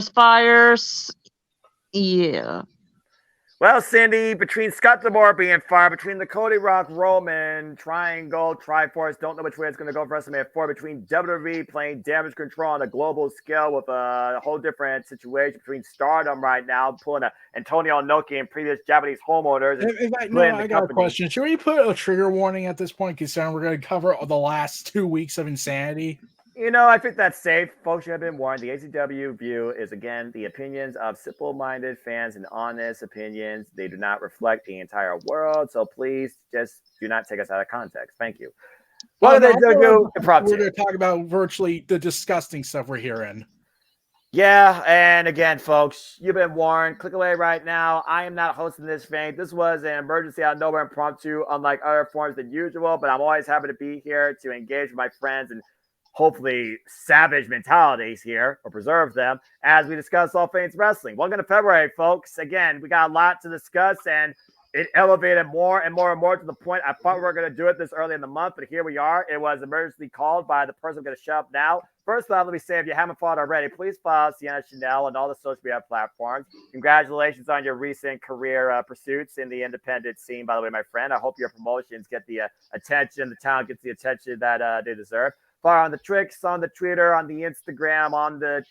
Fires. Yeah. Well, Cindy, between Scott DaMore being fired, between the Cody Rock Roman Triangle, Triforce, don't know which way it's going to go for WrestleMania 4, between WWE playing damage control on a global scale with a whole different situation, between Stardom right now pulling a Antonio Inoki and previous Japanese homeowners. I got a question. Should we put a trigger warning at this point, considering we're going to cover the last 2 weeks of insanity? You know, I think that's safe. Folks, you have been warned. The ATW view is, again, the opinions of simple-minded fans and honest opinions. They do not reflect the entire world, so please just do not take us out of context. Thank you. What are they going to do? We're going to talk about virtually the disgusting stuff we're hearing. Yeah, and again, folks, you've been warned. Click away right now. I am not hosting this thing. This was an emergency out of nowhere impromptu, unlike other forms than usual, but I'm always happy to be here to engage with my friends and hopefully savage mentalities here, or preserve them, as we discuss all things wrestling. Welcome to February, folks. Again, we got a lot to discuss, and it elevated more and more and more to the point I thought we were going to do it this early in the month, but here we are. It was emergency called by the person I'm going to shut up now. First off, let me say, if you haven't followed already, please follow Sienna Chanel on all the social media platforms. Congratulations on your recent career pursuits in the independent scene, by the way, my friend. I hope your promotions get the attention, the talent gets the attention that they deserve. Follow on the Tricks, on the Twitter, on the Instagram, on the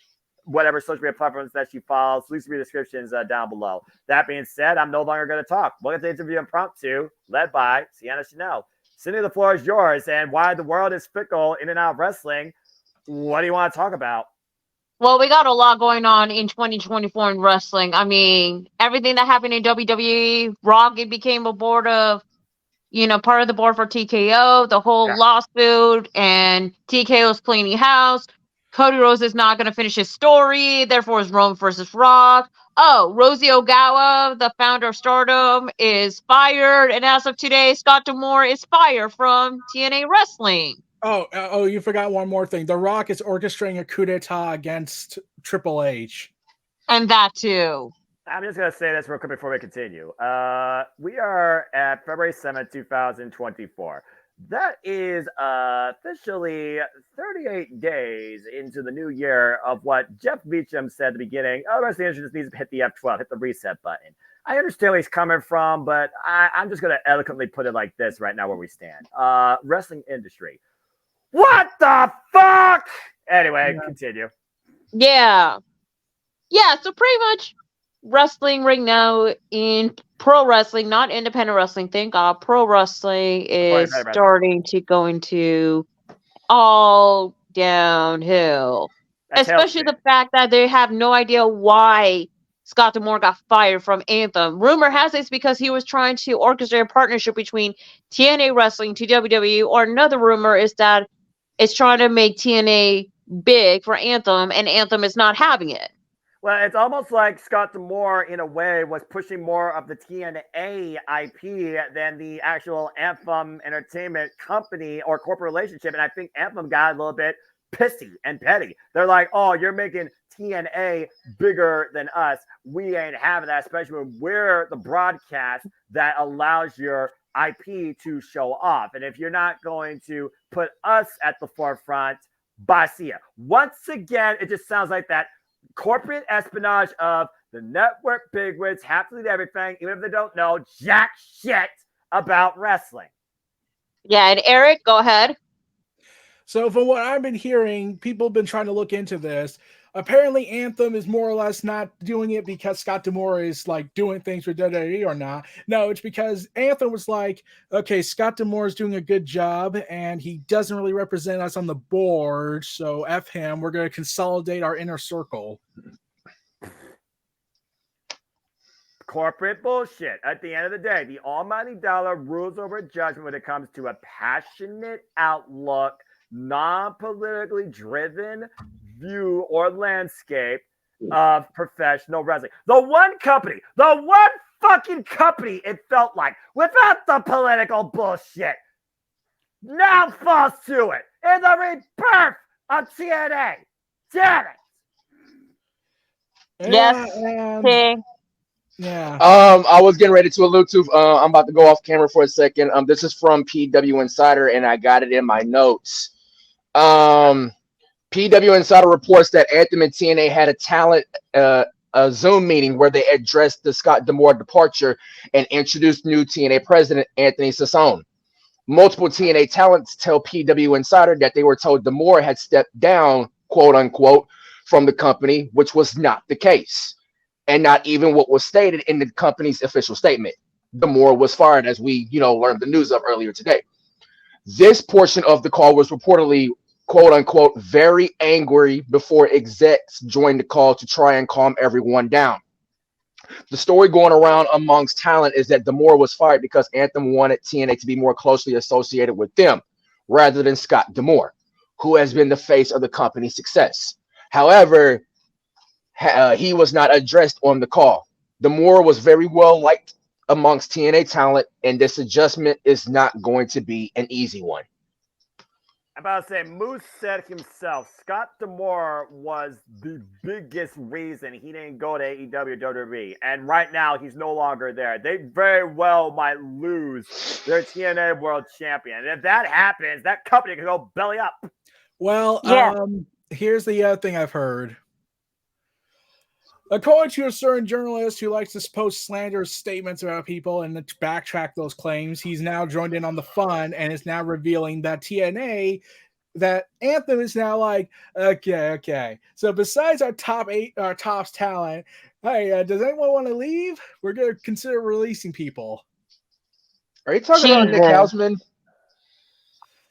whatever social media platforms that she follows. Please read descriptions down below. That being said, I'm no longer going to talk. Welcome to the interview impromptu, led by Sienna Chanel. Cindy, the floor is yours. And why the world is fickle in and out of wrestling, what do you want to talk about? Well, we got a lot going on in 2024 in wrestling. I mean, everything that happened in WWE, Rock, it became a board of, part of the board for TKO, the whole lawsuit, and TKO's cleaning house. Cody Rhodes is not going to finish his story, therefore it's Roman versus Rock. Oh, Rossy Ogawa, the founder of Stardom, is fired, and as of today, Scott DaMore is fired from TNA Wrestling. Oh, you forgot one more thing. The Rock is orchestrating a coup d'etat against Triple H. And that too. I'm just going to say this real quick before we continue. We are at February 7th, 2024. That is officially 38 days into the new year of what Jeff Beecham said at the beginning. Oh, the rest of the industry just needs to hit the F12, hit the reset button. I understand where he's coming from, but I'm just going to eloquently put it like this right now where we stand. Wrestling industry. What the fuck? Anyway, continue. Yeah, so pretty much wrestling right now in pro wrestling, not independent wrestling, thank God, pro wrestling is starting to go into all downhill. Especially the fact that they have no idea why Scott DaMore got fired from Anthem. Rumor has it it's because he was trying to orchestrate a partnership between TNA Wrestling to WWE, or another rumor is that it's trying to make TNA big for Anthem, and Anthem is not having it. Well, it's almost like Scott DaMore, in a way, was pushing more of the TNA IP than the actual Anthem Entertainment company or corporate relationship. And I think Anthem got a little bit pissy and petty. They're like, oh, you're making TNA bigger than us. We ain't having that, especially when we're the broadcast that allows your IP to show off. And if you're not going to put us at the forefront, Basia. Once again, it just sounds like that corporate espionage of the network bigwigs have to lead everything, even if they don't know jack shit about wrestling. Yeah, and Eric, go ahead. So from what I've been hearing, people have been trying to look into this. Apparently, Anthem is more or less not doing it because Scott DaMore is like doing things with WWE or not. No, it's because Anthem was like, okay, Scott DaMore is doing a good job and he doesn't really represent us on the board. So F him. We're going to consolidate our inner circle. Corporate bullshit. At the end of the day, the almighty dollar rules over judgment when it comes to a passionate outlook, non-politically driven view or landscape of professional wrestling. The one fucking company it felt like, without the political bullshit, now falls to it in the rebirth of TNA. Damn it. Yes. Yeah. I was getting ready to allude to. I'm about to go off camera for a second. This is from PW Insider, and I got it in my notes. PW Insider reports that Anthem and TNA had a Zoom meeting where they addressed the Scott DaMore departure and introduced new TNA president Anthony Sassone. Multiple TNA talents tell PW Insider that they were told DaMore had stepped down, quote unquote, from the company, which was not the case, and not even what was stated in the company's official statement. DaMore was fired, as we, learned the news of earlier today. This portion of the call was reportedly, quote unquote, very angry before execs joined the call to try and calm everyone down. The story going around amongst talent is that DaMore was fired because Anthem wanted TNA to be more closely associated with them rather than Scott DaMore, who has been the face of the company's success. However, he was not addressed on the call. DaMore was very well liked amongst TNA talent, and this adjustment is not going to be an easy one. I'm about to say, Moose said himself, Scott DaMore was the biggest reason he didn't go to AEW WWE. And right now, he's no longer there. They very well might lose their TNA World Champion. And if that happens, that company can go belly up. Well, here's the thing I've heard. According to a certain journalist who likes to post slanderous statements about people and to backtrack those claims, he's now joined in on the fun and is now revealing that that Anthem is now like, okay. So besides our top talent, hey, does anyone want to leave? We're going to consider releasing people. Are you talking about Nick Hausman?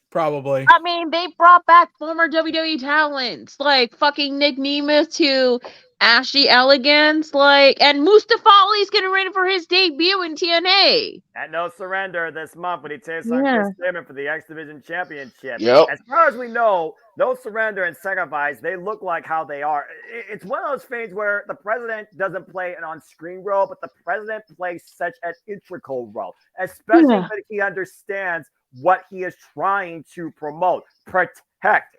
Probably. I mean, they brought back former WWE talents like fucking Nick Nemeth to Ashley Elegance, and Mustafa Ali's getting ready for his debut in TNA. At No Surrender this month when he takes on Chris Damon for the X Division Championship. Yep. As far as we know, No Surrender and Sacrifice, they look like how they are. It's one of those things where the president doesn't play an on-screen role, but the president plays such an integral role, especially when he understands what he is trying to promote, protect,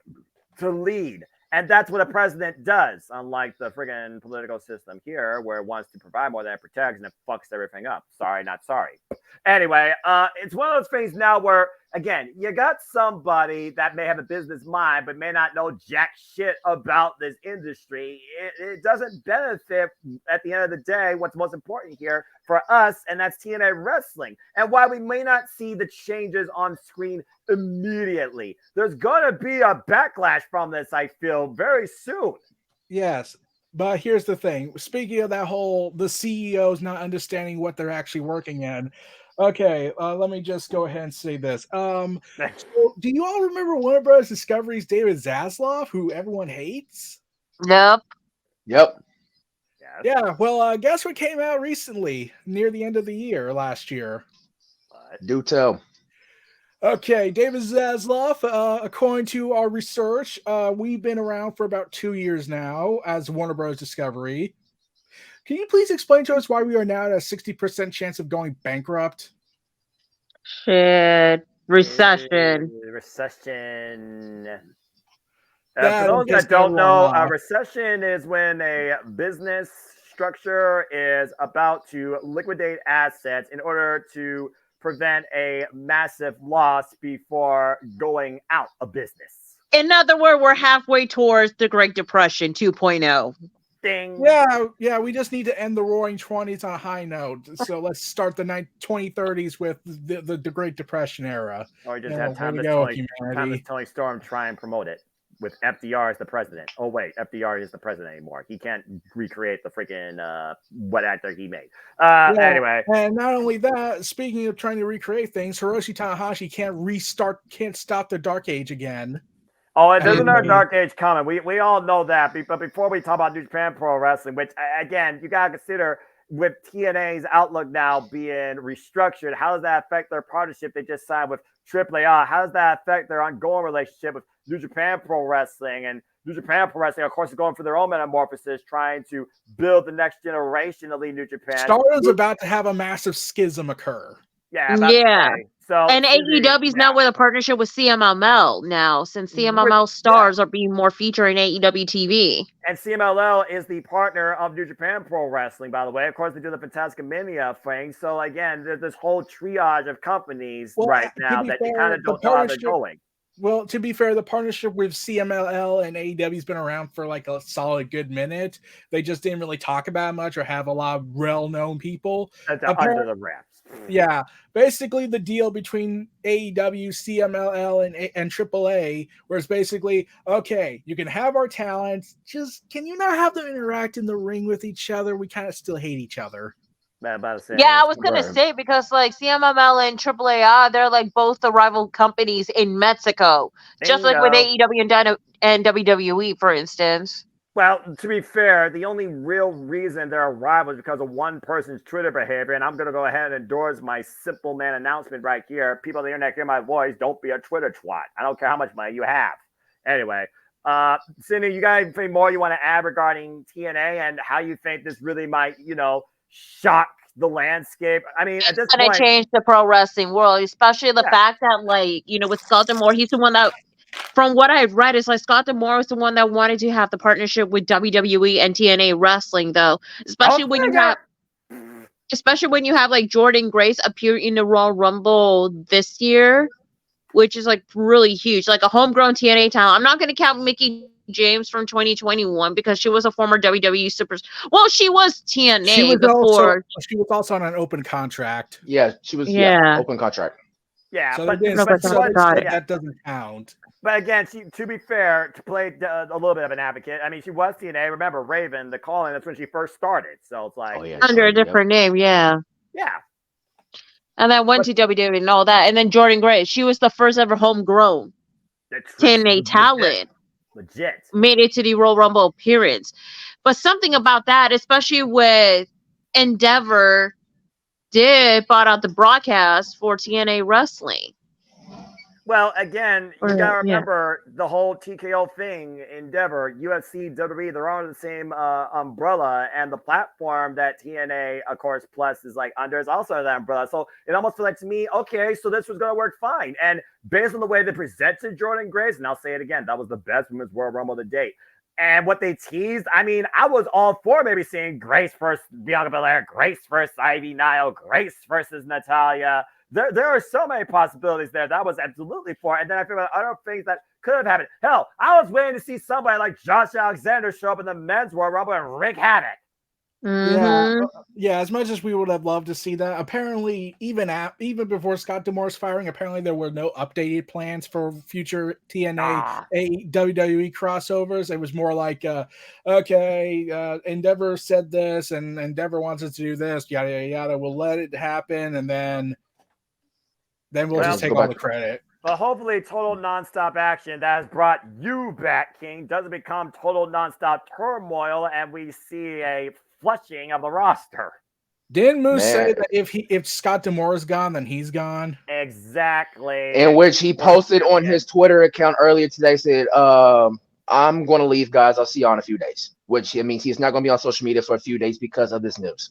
to lead. And that's what a president does, unlike the friggin' political system here, where it wants to provide more than it protects and it fucks everything up. Sorry, not sorry. Anyway, it's one of those things now where, again, you got somebody that may have a business mind, but may not know jack shit about this industry. It doesn't benefit, at the end of the day, what's most important here for us, and that's TNA Wrestling. And why we may not see the changes on screen immediately. There's going to be a backlash from this, I feel, very soon. Yes. But here's the thing. Speaking of that the CEOs not understanding what they're actually working in. Okay, let me just go ahead and say this. So do you all remember Warner Bros. Discovery's David Zaslav, who everyone hates? Nope. Yep. Yeah, well, guess what came out recently, near the end of the year, last year? Do tell. Okay, David Zaslav, according to our research, we've been around for about 2 years now as Warner Bros. Discovery. Can you please explain to us why we are now at a 60% chance of going bankrupt? Shit. Recession. Recession. For those that don't know, a recession is when a business structure is about to liquidate assets in order to prevent a massive loss before going out of business. In other words, we're halfway towards the Great Depression 2.0. Ding. Yeah, we just need to end the Roaring 20s on a high note. So let's start the 2030s with the Great Depression era. Or just have time to Tony Storm try and promote it with FDR as the president. Oh, wait, FDR is the president anymore. He can't recreate the freaking what actor he made. Anyway. And not only that, speaking of trying to recreate things, Hiroshi Tanahashi can't stop the Dark Age again. Oh, it doesn't our Dark Age coming. We all know that. But before we talk about New Japan Pro Wrestling, which, again, you got to consider with TNA's outlook now being restructured, how does that affect their partnership they just signed with AAA? How does that affect their ongoing relationship with New Japan Pro Wrestling? And New Japan Pro Wrestling, of course, is going for their own metamorphosis, trying to build the next generation of New Japan. Stardom's about to have a massive schism occur. Yeah. So, and AEW's now with a partnership with CMLL now, since CMLL stars are being more featured in AEW TV. And CMLL is the partner of New Japan Pro Wrestling, by the way. Of course, they do the Fantastic Mania thing. So, again, there's this whole triage of companies right now that you kind of don't know how they're going. Well, to be fair, the partnership with CMLL and AEW has been around for like a solid good minute. They just didn't really talk about it much or have a lot of well-known people. Under the wraps. Yeah, basically the deal between AEW, CMLL, and AAA, where it's basically, okay, you can have our talents, just can you not have them interact in the ring with each other? We kind of still hate each other. Yeah, I was gonna say because like CMML and AAA, they're like both the rival companies in Mexico, just like with AEW and WWE, for instance. Well, to be fair, the only real reason they're rivals is because of one person's Twitter behavior, and I'm going to go ahead and endorse my simple man announcement right here. People on the internet hear my voice, don't be a Twitter twat. I don't care how much money you have. Anyway, Cindy, you got anything more you want to add regarding TNA and how you think this really might, shock the landscape? I mean, at this point, it's going to change the pro wrestling world, especially the fact that, like, with Scott DaMore, he's the one that, from what I've read, is like Scott DaMore was the one that wanted to have the partnership with WWE and TNA Wrestling, though. Especially when you have like Jordan Grace appear in the Royal Rumble this year, which is like really huge, like a homegrown TNA talent. I'm not going to count Mickie James from 2021 because she was a former WWE superstar. Well, she was TNA before. She was also on an open contract. Yeah, she was. Open contract. Yeah, so but that doesn't count. But again, to be fair, to play a little bit of an advocate, I mean, she was TNA. Remember, Raven, the calling, that's when she first started. So it's like... under a different name, yeah. Yeah. And then went to WWE and all that. And then Jordan Grace, she was the first ever homegrown TNA talent. Legit. Made it to the Royal Rumble appearance. But something about that, especially with Endeavor, bought out the broadcast for TNA Wrestling. Well, again, you gotta remember the whole TKO thing, Endeavor, UFC, WWE, they're all under the same umbrella, and the platform that TNA, of course, Plus is like under is also that umbrella. So it almost feels like to me, okay, so this was gonna work fine. And based on the way they presented Jordan Grace, and I'll say it again, that was the best Women's World Rumble to date. And what they teased, I mean, I was all for maybe seeing Grace versus Bianca Belair, Grace versus Ivy Nile, Grace versus Natalya. There are so many possibilities there that I was absolutely for. And then I feel about other things that could have happened. Hell, I was waiting to see somebody like Josh Alexander show up in the Men's World Rumble and wreak havoc. Mm-hmm. Yeah, as much as we would have loved to see that, apparently even before Scott DaMore's firing, apparently there were no updated plans for future TNA WWE crossovers. It was more like, Endeavor said this and Endeavor wants us to do this, yada, yada, yada. We'll let it happen, and then we'll just take all the credit. But hopefully total nonstop action that has brought you back, King, doesn't become total nonstop turmoil, and we see a flushing of the roster. Didn't Moose say that if Scott DaMore is gone, then he's gone? Exactly. In which he posted on his Twitter account earlier today, said, I'm going to leave, guys. I'll see you in a few days. Which it means he's not going to be on social media for a few days because of this news.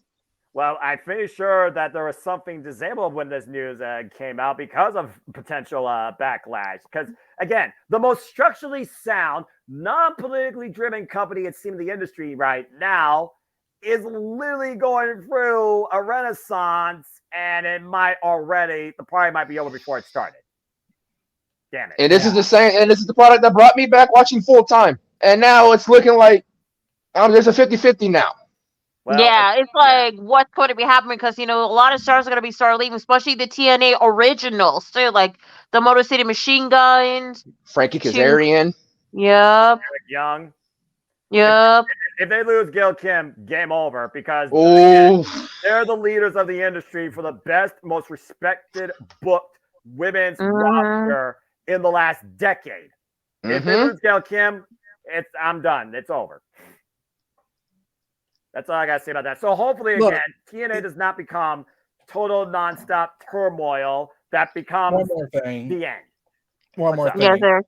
Well, I'm pretty sure that there was something disabled when this news came out because of potential backlash. Because, again, the most structurally sound, non-politically driven company it seems in the industry right now is literally going through a renaissance, and the party might be over before it started. Damn it. And this is the product that brought me back watching full time. And now it's looking like there's a 50-50 now. Well, it's like what's going to be happening because a lot of stars are going to start leaving, especially the TNA originals too, like the Motor City Machine Guns, Frankie Kazarian. Yep. Eric Young. Yep. If they lose Gail Kim, game over because they're the leaders of the industry for the best, most respected, booked women's roster in the last decade. If they lose Gail Kim, I'm done. It's over. That's all I got to say about that. So hopefully, again, TNA does not become total nonstop turmoil that becomes the end. One more thing. Yes, sir.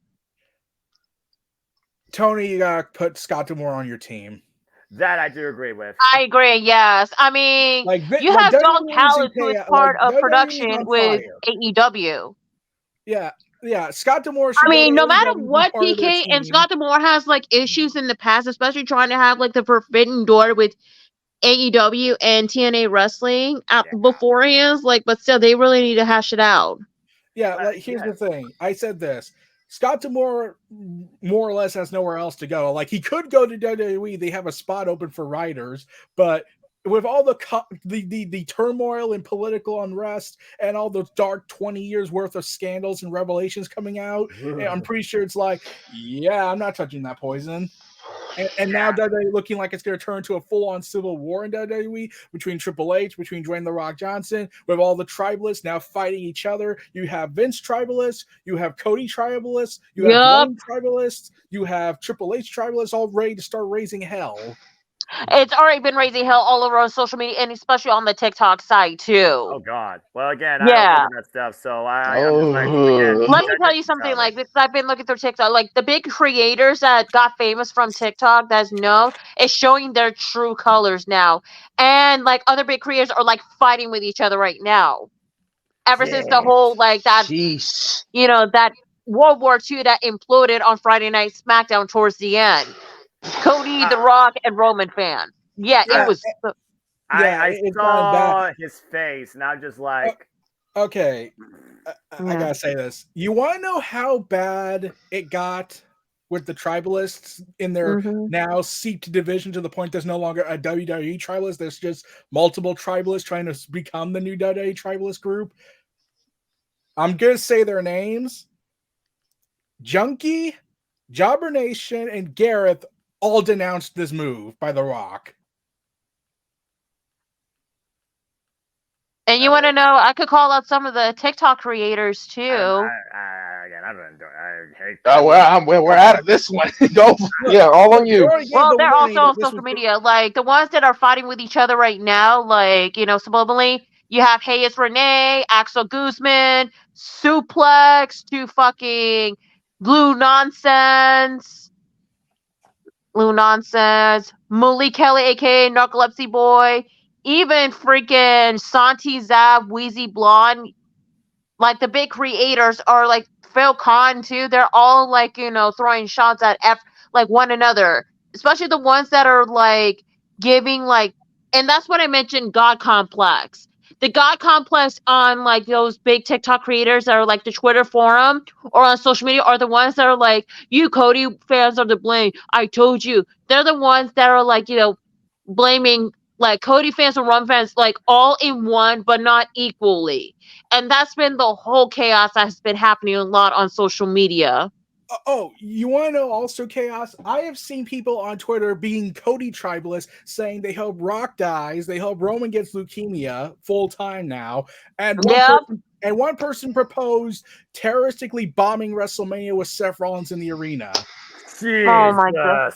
Tony, you got to put Scott DaMore on your team. That I do agree with. I agree, yes. I mean, you have Don Callis, who is part of production with AEW. Yeah, Scott DaMore. I mean, no matter what, PK and Scott DaMore has like issues in the past, especially trying to have like the Forbidden Door with AEW and TNA Wrestling beforehand. But still, they really need to hash it out. Yeah, here's the thing. I said this. Scott DaMore more or less has nowhere else to go. Like, he could go to WWE. They have a spot open for writers, but with all the turmoil and political unrest and all those dark 20 years worth of scandals and revelations coming out, I'm pretty sure it's like, yeah, I'm not touching that poison. And now WWE looking like it's going to turn into a full-on civil war in WWE between Triple H, between Dwayne "The Rock" Johnson, with all the tribalists now fighting each other. You have Vince tribalists, you have Cody tribalists, you have Dwayne tribalists, you have Triple H tribalists, all ready to start raising hell. It's already been raising hell all over on social media, and especially on the TikTok side too. Oh God! Well, again, I don't look at that stuff, so I'm just like, again, let me tell you something. Like, because I've been looking through TikTok, like the big creators that got famous from TikTok, that's known, is showing their true colors now, and like other big creators are like fighting with each other right now. Ever since the whole like that, you know, that World War II that imploded on Friday Night SmackDown towards the end. Cody, The Rock, and Roman fan. Yeah, it was. I saw his face, and I'm just like, okay, I gotta say this. You want to know how bad it got with the tribalists in their now seeped division to the point there's no longer a WWE tribalist. There's just multiple tribalists trying to become the new WWE tribalist group. I'm gonna say their names: Junkie, Jobber Nation, and Gareth all denounced this move by The Rock. And you want to know, I could call out some of the TikTok creators too. Again, I don't do it. I hate that. We're out of this one. Go, all on you. Well, they're also on social media. Like, the ones that are fighting with each other right now, like, you know, subliminally, you have Hayes Renee, Axel Guzman, Suplex, to fucking Blue Nonsense, Malik Kelly, aka Narcolepsy Boy, even freaking Santi Zab, Wheezy Blonde, like the big creators are like Phil Khan too. They're all like, you know, throwing shots at like one another, especially the ones that are like giving like, and that's what I mentioned, God Complex. The God Complex on like those big TikTok creators that are like the Twitter forum or on social media are the ones that are like, you Cody fans are to blame. I told you. They're the ones that are like, you know, blaming like Cody fans and Rum fans like all in one, but not equally. And that's been the whole chaos that has been happening a lot on social media. Oh, you want to know also chaos? I have seen people on Twitter being Cody tribalists saying they hope Rock dies, they hope Roman gets leukemia full time now, and one person proposed terroristically bombing WrestleMania with Seth Rollins in the arena. Jesus. Oh my God.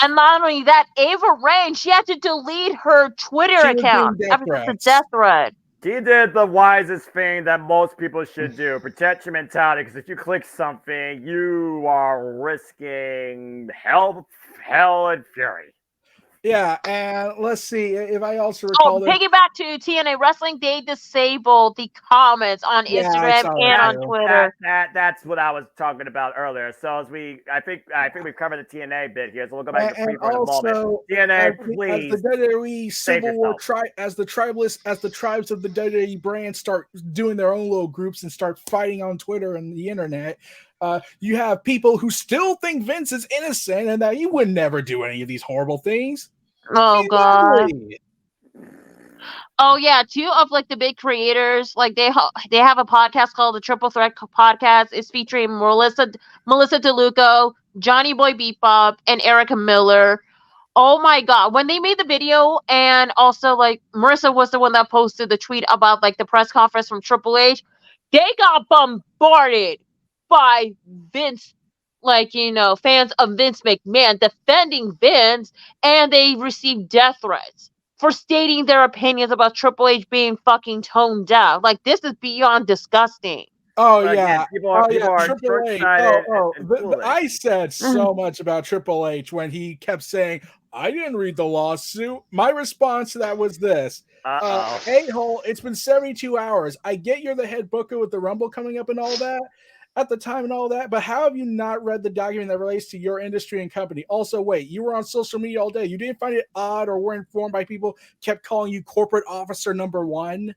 And not only that, Ava Raine, she had to delete her Twitter account after the death threat. He did the wisest thing that most people should do. Protect your mentality, because if you click something, you are risking hell and fury. Yeah, and let's see if I also recall. Piggyback to TNA Wrestling, they disabled the comments on Instagram and on Twitter. That's what I was talking about earlier. So as I think we've covered the TNA bit here, so we'll go back to free for a moment. TNA, please. As the WWE Civil War as the tribalists, as the tribes of the WWE brand start doing their own little groups and start fighting on Twitter and the internet. You have people who still think Vince is innocent and that he would never do any of these horrible things. Oh God. Oh yeah, two of like the big creators, like they have a podcast called the Triple Threat Podcast. It's featuring Melissa DeLuca, Johnny Boy Bebop, and Erica Miller. Oh my God, when they made the video, and also like Marissa was the one that posted the tweet about like the press conference from Triple H, they got bombarded by Vince, like, you know, fans of Vince McMahon defending Vince, and they received death threats for stating their opinions about Triple H being fucking toned down. Like, this is beyond disgusting. Oh yeah, people are Triple H. I said so much about Triple H when he kept saying, "I didn't read the lawsuit." My response to that was this: "A-hole, it's been 72 hours. I get you're the head booker with the Rumble coming up and all that at the time and all that, but how have you not read the document that relates to your industry and company? Also, wait, you were on social media all day. You didn't find it odd or were informed by people kept calling you corporate officer number one?"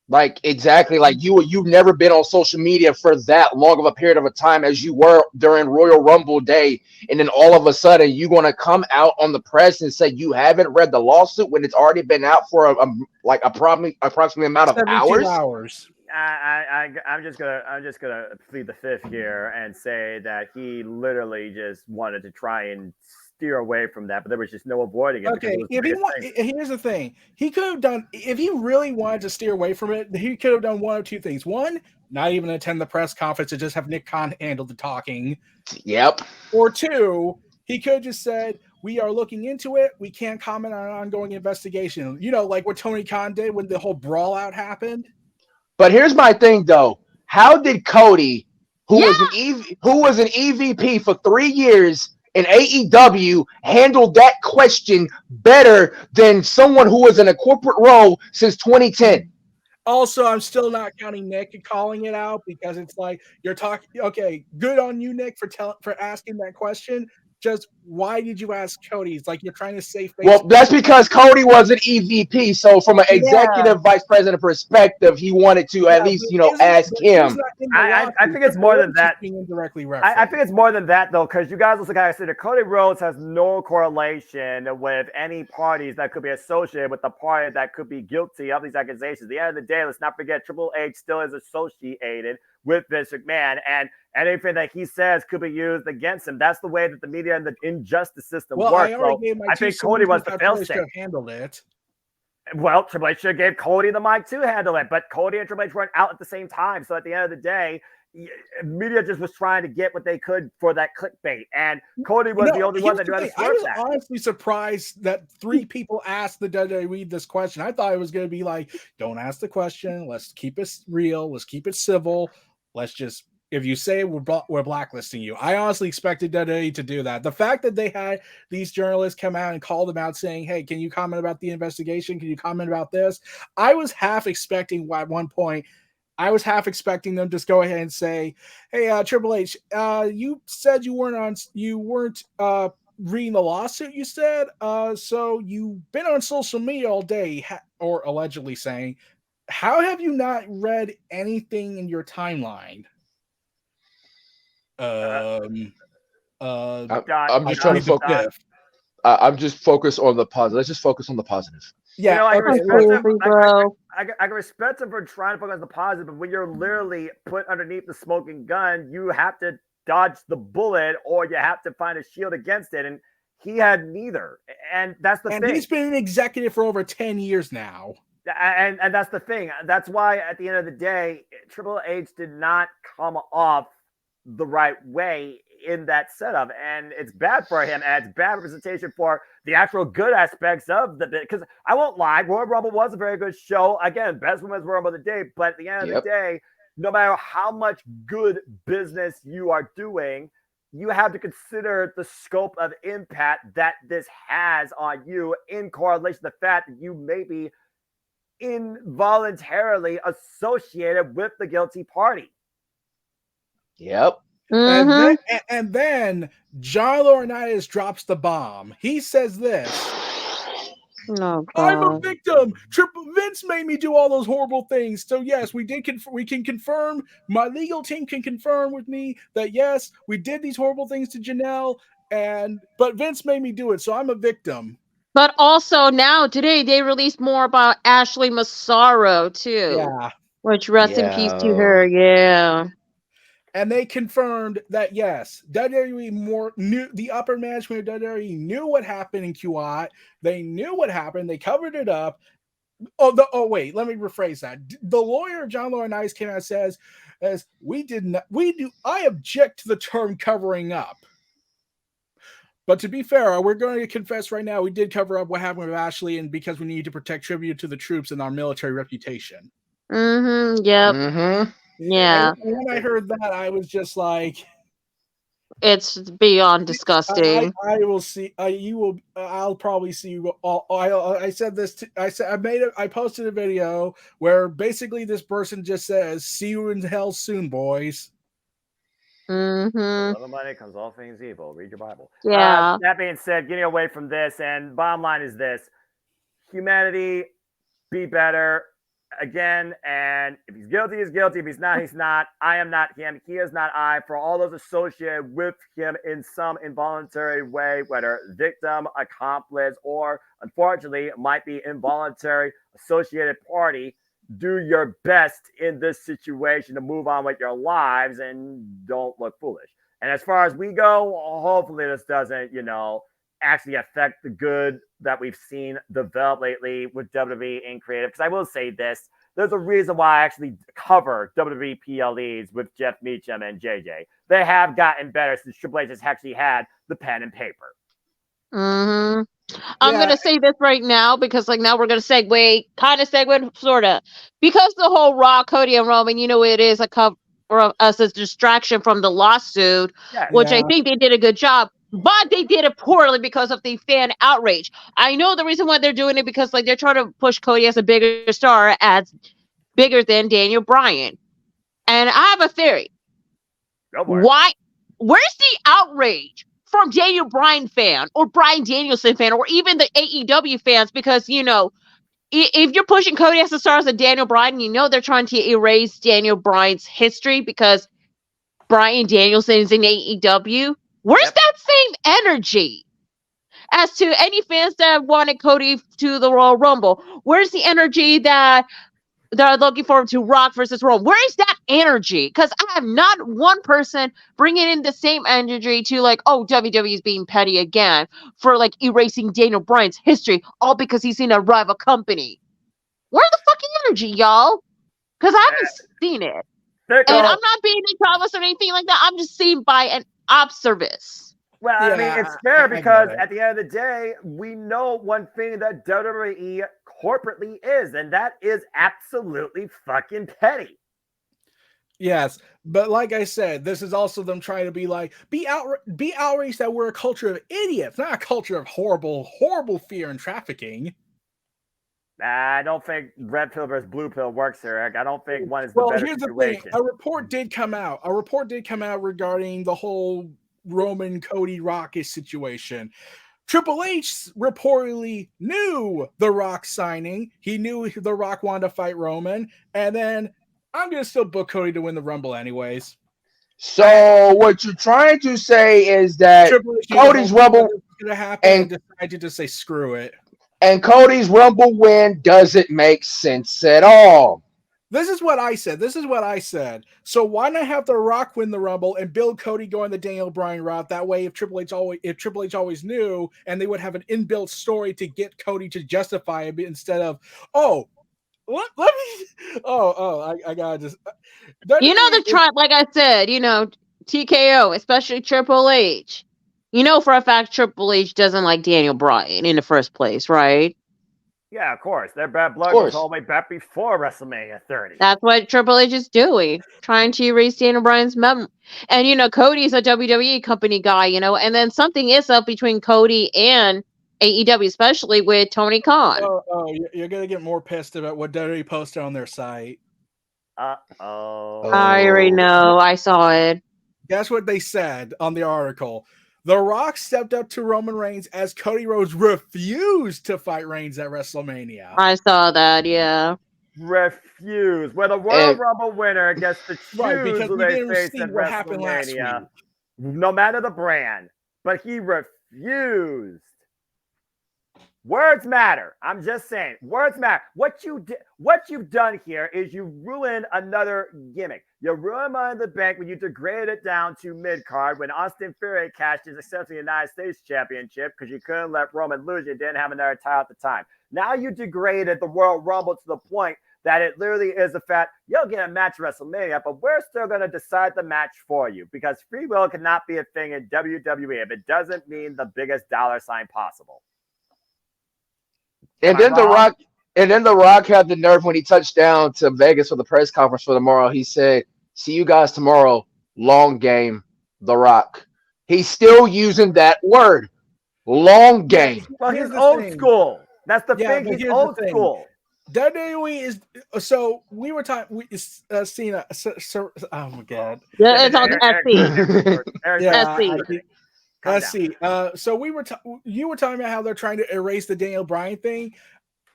Like exactly, like you've never been on social media for that long of a period of a time as you were during Royal Rumble day, and then all of a sudden you're gonna come out on the press and say you haven't read the lawsuit when it's already been out for like approximately amount of 72 hours. hours. I'm just gonna plead the fifth here and say that he literally just wanted to try and steer away from that, but there was just no avoiding it. Okay, here's the thing. He could have done, if he really wanted to steer away from it, he could have done one of two things. One, not even attend the press conference and just have Nick Khan handle the talking. Yep. Or two, he could have just said, we are looking into it. We can't comment on an ongoing investigation. You know, like what Tony Khan did when the whole brawl out happened. But here's my thing, though. How did Cody, who was an EVP for 3 years in AEW, handle that question better than someone who was in a corporate role since 2010? Also, I'm still not counting Nick calling it out because it's like you're talking. Okay, good on you, Nick, for asking that question. Just why did you ask Cody? It's like you're trying to save face. Well, that's because Cody was an EVP. So from an executive vice president perspective, he wanted to at least, ask him. I think it's more than that. Indirectly I think it's more than that, though, because you guys also got to consider Cody Rhodes has no correlation with any parties that could be associated with the party that could be guilty of these accusations. At the end of the day, let's not forget Triple H still is associated with Vince McMahon, and anything that he says could be used against him. That's the way that the media and the injustice system works. I think Cody was the fail-safe. Handled it. Well, Triple H should have gave Cody the mic to handle it, but Cody and Triple H weren't out at the same time. So at the end of the day, media just was trying to get what they could for that clickbait, and Cody was the only one that knew how to I was honestly surprised that 3 people asked the WWE this question. I thought it was going to be like, don't ask the question. Let's keep it real. Let's keep it civil. Let's just, if you say we're blacklisting you. I honestly expected WWE to do that. The fact that they had these journalists come out and call them out saying, hey, can you comment about the investigation? Can you comment about this? I was half expecting at one point, them just go ahead and say, hey, Triple H, you said you weren't reading the lawsuit, you said, so you've been on social media all day, or allegedly saying, how have you not read anything in your timeline? I'm just trying to focus. I'm just focused on the positive. Let's just focus on the positive. Yeah, I can respect him for trying to focus on the positive, but when you're literally put underneath the smoking gun, you have to dodge the bullet or you have to find a shield against it. And he had neither. And that's the thing. And he's been an executive for over 10 years now. And that's the thing. That's why at the end of the day, Triple H did not come off the right way in that setup, and it's bad for him, and it's bad representation for the actual good aspects of the bit. Because I won't lie, Royal Rumble was a very good show. Again, best women's Royal Rumble of the day. But at the end of the day, no matter how much good business you are doing, you have to consider the scope of impact that this has on you in correlation to the fact that you may be involuntarily associated with the guilty party. Yep. Mm-hmm. And then John Laurinaitis drops the bomb. He says this. No, I'm a victim. Vince made me do all those horrible things. So yes, we can confirm. My legal team can confirm with me that yes, we did these horrible things to Janelle, but Vince made me do it. So I'm a victim. But also now today they released more about Ashley Massaro too. Yeah. Which rest in peace to her. Yeah. And they confirmed that yes, WWE knew, the upper management of WWE knew what happened in QI. They knew what happened. They covered it up. Wait, let me rephrase that. The lawyer John Laurinaitis came out and says, I object to the term covering up. But to be fair, we're going to confess right now, we did cover up what happened with Ashley, and because we need to protect tribute to the troops and our military reputation. Mm-hmm. Yep. Mm-hmm. Yeah. And when I heard that, I was just like, it's beyond disgusting. I will see. You will. I'll probably see you. I said this. I posted a video where basically this person just says, "See you in hell soon, boys." Mm-hmm. Little money comes all things evil. Read your Bible. Yeah. That being said, getting away from this, and bottom line is this: humanity, be better. again, and if he's guilty, he's guilty. If he's not, he's not. I am not him. He is not I. For all those associated with him in some involuntary way, whether victim, accomplice, or unfortunately might be involuntary associated party, do your best in this situation to move on with your lives and don't look foolish. And as far as we go, hopefully this doesn't, actually affect the good that we've seen develop lately with WWE in creative. Because I will say this, there's a reason why I actually cover WWE PLEs with Jeff Meacham and JJ. They have gotten better since Triple H has actually had the pen and paper. Mm-hmm. I'm going to say this right now because now we're going to segue, sort of. Because the whole Raw, Cody, and Roman, it is a cover as a distraction from the lawsuit, which I think they did a good job. But they did it poorly because of the fan outrage. I know the reason why they're doing it because they're trying to push Cody as a bigger star, as bigger than Daniel Bryan. And I have a theory. Why? Where's the outrage from Daniel Bryan fan or Bryan Danielson fan or even the AEW fans? Because if you're pushing Cody as a star as a Daniel Bryan, they're trying to erase Daniel Bryan's history because Bryan Danielson is in AEW. Where's that same energy as to any fans that wanted Cody to the Royal Rumble? Where's the energy that they're looking forward to Rock versus Roman? Where is that energy? Because I have not one person bringing in the same energy to WWE is being petty again for erasing Daniel Bryan's history, all because he's in a rival company. Where's the fucking energy, y'all? Because I haven't seen it. And I'm not being Travis or anything like that. I'm just seeing by an observance. Well, I mean, it's fair because at the end of the day, we know one thing that WWE corporately is, and that is absolutely fucking petty. Yes, but like I said, this is also them trying to be outraged that we're a culture of idiots, not a culture of horrible fear and trafficking. I don't think red pill versus blue pill works here, Eric. I don't think one is the better here's situation. The thing. A report did come out regarding the whole Roman Cody Rock situation. Triple H reportedly knew The Rock signing. He knew The Rock wanted to fight Roman, and then I'm going to still book Cody to win the Rumble anyways. So what you're trying to say is that Cody's Rumble going to happen and decided to say screw it. And Cody's Rumble win doesn't make sense at all. This is what I said. So why not have The Rock win the Rumble and build Cody going the Daniel Bryan route? That way, if Triple H always knew, and they would have an inbuilt story to get Cody to justify it instead of, I gotta just. Like I said, TKO, especially Triple H. For a fact Triple H doesn't like Daniel Bryan in the first place, right? Yeah, of course. Their bad blood was all the way back before WrestleMania 30. That's what Triple H is doing, trying to erase Daniel Bryan's memory. And, Cody's a WWE company guy, and then something is up between Cody and AEW, especially with Tony Khan. You're going to get more pissed about what WWE posted on their site. Uh-oh. I already know. I saw it. Guess what they said on the article? The Rock stepped up to Roman Reigns as Cody Rhodes refused to fight Reigns at WrestleMania. I saw that, yeah. Refuse. Well, the Royal Rumble winner gets to choose who they face at WrestleMania, no matter the brand. But he refused. Words matter. I'm just saying, words matter. What you've done here is you ruined another gimmick. You ruined Money in the Bank when you degraded it down to mid-card when Austin Theory cashed his essentially United States Championship because you couldn't let Roman lose. You didn't have another title at the time. Now you degraded the Royal Rumble to the point that it literally is the fact you'll get a match at WrestleMania, but we're still going to decide the match for you because free will cannot be a thing in WWE if it doesn't mean the biggest dollar sign possible. And then The Rock had the nerve when he touched down to Vegas for the press conference for tomorrow. He said, "See you guys tomorrow. Long game, The Rock." He's still using that word, long game. Well, he's old school. That's the thing. He's old school. WWE is so we were talking. Cena. Oh my god. Yeah, it's on SC. Let's see. So you were talking about how they're trying to erase the Daniel Bryan thing.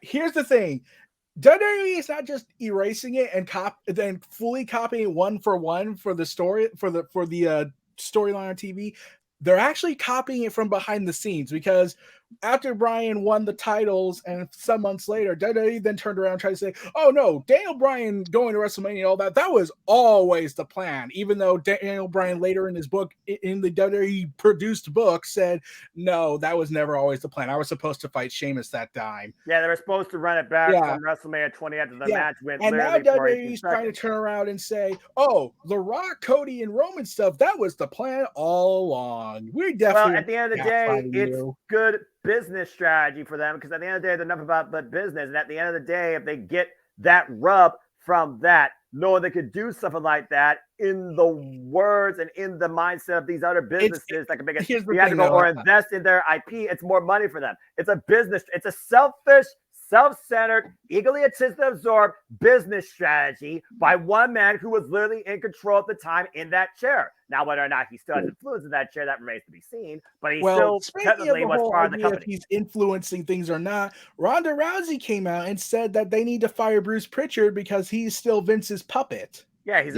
Here's the thing. WWE is not just erasing it and then fully copying it one for one for the story for the storyline on TV. They're actually copying it from behind the scenes, because after Bryan won the titles and some months later, WWE then turned around and tried to say, oh no, Daniel Bryan going to WrestleMania and all that was always the plan. Even though Daniel Bryan later in his book, in the WWE produced book, said, no, that was never always the plan. I was supposed to fight Sheamus that time. Yeah, they were supposed to run it back from WrestleMania 20 after the match went. And now WWE's trying to turn around and say, oh, The Rock, Cody, and Roman stuff, that was the plan all along. We definitely. Well, at the end of the day, it's good business strategy for them, because at the end of the day, they're nothing about but business. And at the end of the day, if they get that rub from that, knowing they could do something like that in the words and in the mindset of these other businesses that can make it theatrical or invest in their IP, it's more money for them. It's a business. It's a selfish, self-centered, egotistic-absorbed business strategy by one man who was literally in control at the time in that chair. Now, whether or not he still has influence in that chair, that remains to be seen. But he still technically was part of the company. If he's influencing things or not, Ronda Rousey came out and said that they need to fire Bruce Pritchard because he's still Vince's puppet. Yeah, he's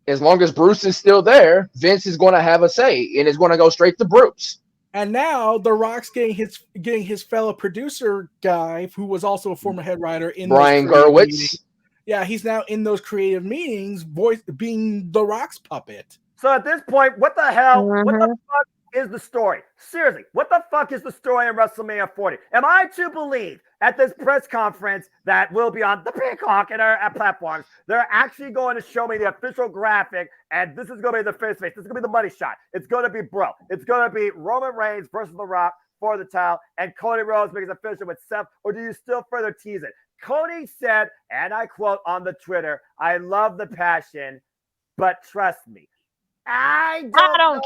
as long as Bruce is still there, Vince is going to have a say, and it's going to go straight to Bruce. And now The Rock's getting his fellow producer guy, who was also a former head writer, in Brian Gerwitz. Yeah, he's now in those creative meetings, being The Rock's puppet. So at this point, what the hell? What the fuck is the story? Seriously, what the fuck is the story in WrestleMania 40? Am I to believe at this press conference that will be on the Peacock and our platforms, they're actually going to show me the official graphic, and this is going to be the face. This is going to be the money shot. It's going to be It's going to be Roman Reigns versus The Rock for the title, and Cody Rhodes makes official with Seth, or do you still further tease it? Cody said, and I quote on the Twitter, I love the passion, but trust me, I don't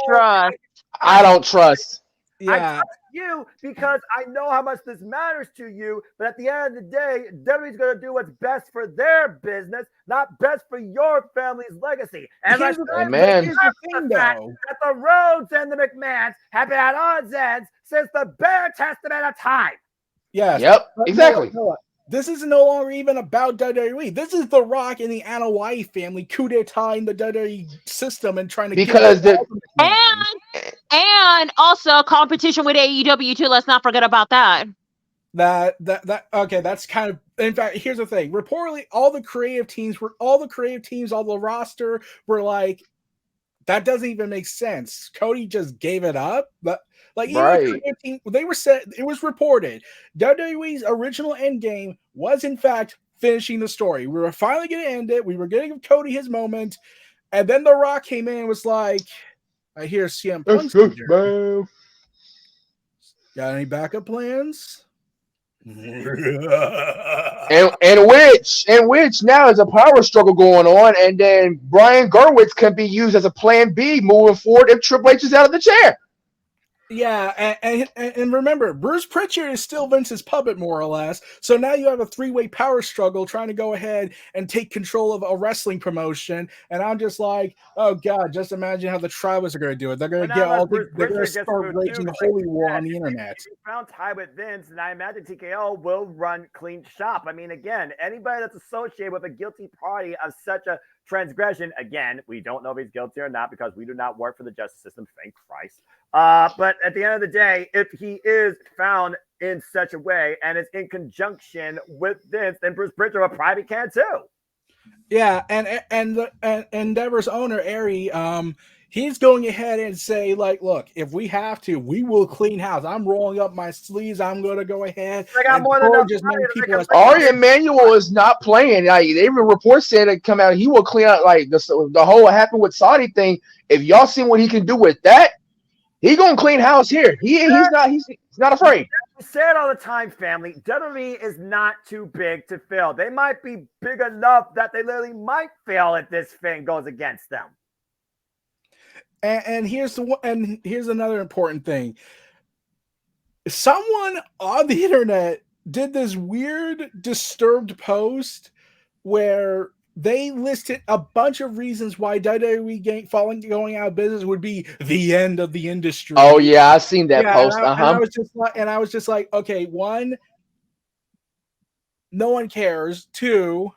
trust. Yeah. I trust you because I know how much this matters to you. But at the end of the day, WWE's going to do what's best for their business, not best for your family's legacy. And here's the thing, though, that the Rhodes and the McMahons have been at odds ends since the bare testament of time. Yes. Yep. Exactly. This is no longer even about WWE. This is The Rock and the Anoa'i family coup d'etat in the WWE system and trying to and also competition with AEW too. Let's not forget about that. Okay, that's kind of, in fact, here's the thing. Reportedly, all the creative teams, all the roster were like, that doesn't even make sense. Cody just gave it up. But like, they were said, it was reported WWE's original end game was in fact finishing the story. We were finally going to end it. We were going to give Cody his moment, and then The Rock came in and was like, "I hear CM Punk's got any backup plans?" and which now is a power struggle going on, and then Brian Gerwitz can be used as a plan B moving forward if Triple H is out of the chair. Yeah, and remember, Bruce Pritchard is still Vince's puppet, more or less. So now you have a three-way power struggle trying to go ahead and take control of a wrestling promotion. And I'm just like, oh god, just imagine how the Tribals are going to do it. They're going to they're going to start raging a holy war on the internet. If you found tie with Vince, and I imagine TKO will run clean shop. I mean, again, anybody that's associated with a guilty party of such a transgression, again, we don't know if he's guilty or not because we do not work for the justice system, thank Christ. But at the end of the day, if he is found in such a way and is in conjunction with Vince, then Bruce Pritchard will probably can too. Yeah, and Endeavor's owner, Ari, he's going ahead and say, like, look, if we have to, we will clean house. I'm rolling up my sleeves. I'm going to go ahead. I got more than enough. Ari Emanuel is not playing. Like, they even reports said it come out. He will clean out like the whole happened with Saudi thing. If y'all seen what he can do with that, he gonna clean house here. He's not afraid. We say it all the time, family. WWE is not too big to fail. They might be big enough that they literally might fail if this thing goes against them. And here's another important thing. Someone on the internet did this weird, disturbed post where they listed a bunch of reasons why WWE going out of business would be the end of the industry. Oh yeah, I've seen that post. And I was just like, okay, one, no one cares. 2,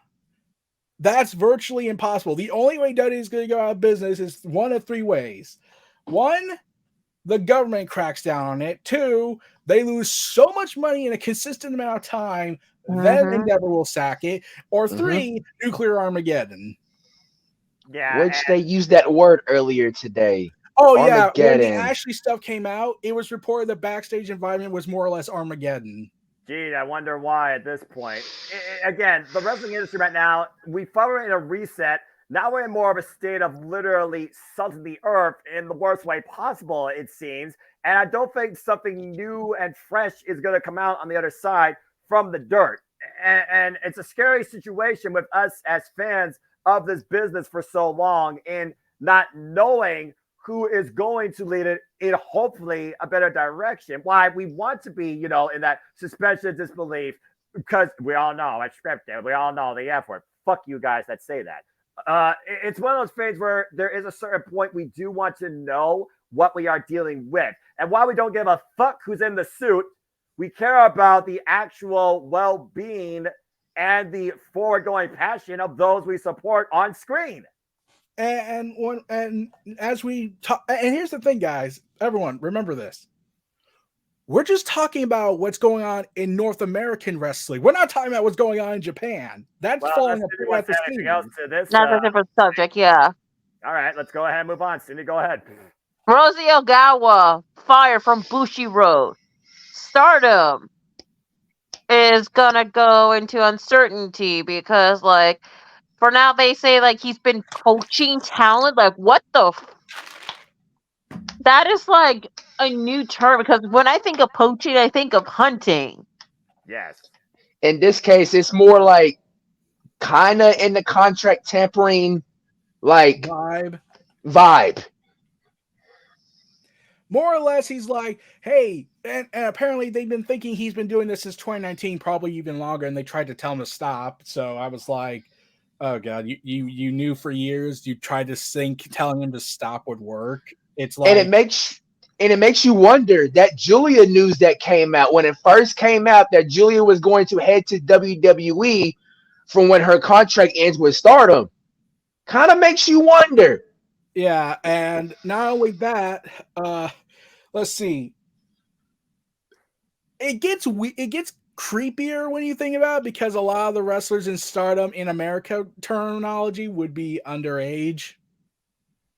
that's virtually impossible. The only way WWE is going to go out of business is one of 3 ways. 1, the government cracks down on it. 2, they lose so much money in a consistent amount of time, then Endeavor will sack it. Or 3, nuclear Armageddon. Yeah, which they used that word earlier today. Oh yeah, when the Armageddon. Ashley stuff came out, it was reported the backstage environment was more or less Armageddon. Gee, I wonder why at this point. Again, the wrestling industry right now, we are in a reset. Now we're in more of a state of literally salting the earth in the worst way possible, it seems. And I don't think something new and fresh is going to come out on the other side from the dirt. And it's a scary situation with us as fans of this business for so long in not knowing who is going to lead it in hopefully a better direction. Why we want to be, in that suspension of disbelief, because we all know it's scripted. We all know the F word. Fuck you guys that say that. It's one of those things where there is a certain point we do want to know what we are dealing with. And while we don't give a fuck who's in the suit, we care about the actual well-being and the forward-going passion of those we support on screen. And as we talk, and here's the thing, guys, everyone, remember this. We're just talking about what's going on in North American wrestling. We're not talking about what's going on in Japan. That's falling apart at the seams. That's a different subject, yeah. All right, let's go ahead and move on. Cindy, go ahead. Rossy Ogawa fired from Bushi Road. Stardom is gonna go into uncertainty because, for now they say he's been coaching talent. What the? That is a new term, because when I think of poaching, I think of hunting. Yes. In this case, it's more like kind of in the contract tampering vibe. More or less, he's like, hey, and apparently they've been thinking he's been doing this since 2019, probably even longer, and they tried to tell him to stop. So I was like, oh god, you knew for years. You tried to think telling him to stop would work. It's like, and it makes you wonder that Julia news that came out when it first came out that Julia was going to head to WWE from when her contract ends with Stardom. Kind of makes you wonder. Yeah, and not only that, let's see. It gets creepier when you think about it, because a lot of the wrestlers in Stardom in America terminology would be underage.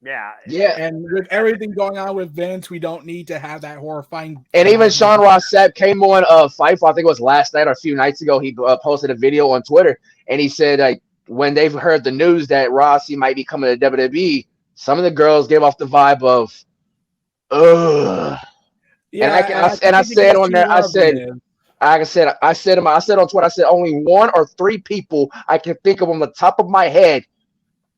Yeah. And with everything going on with Vince, we don't need to have that horrifying. And even Sean Ross Sapp came on Fightful, I think it was last night or a few nights ago. He posted a video on Twitter, and he said when they've heard the news that Rossy might be coming to WWE, some of the girls gave off the vibe of, ugh. Yeah, and I said on there, I said on Twitter, I said only 1 or 3 people I can think of on the top of my head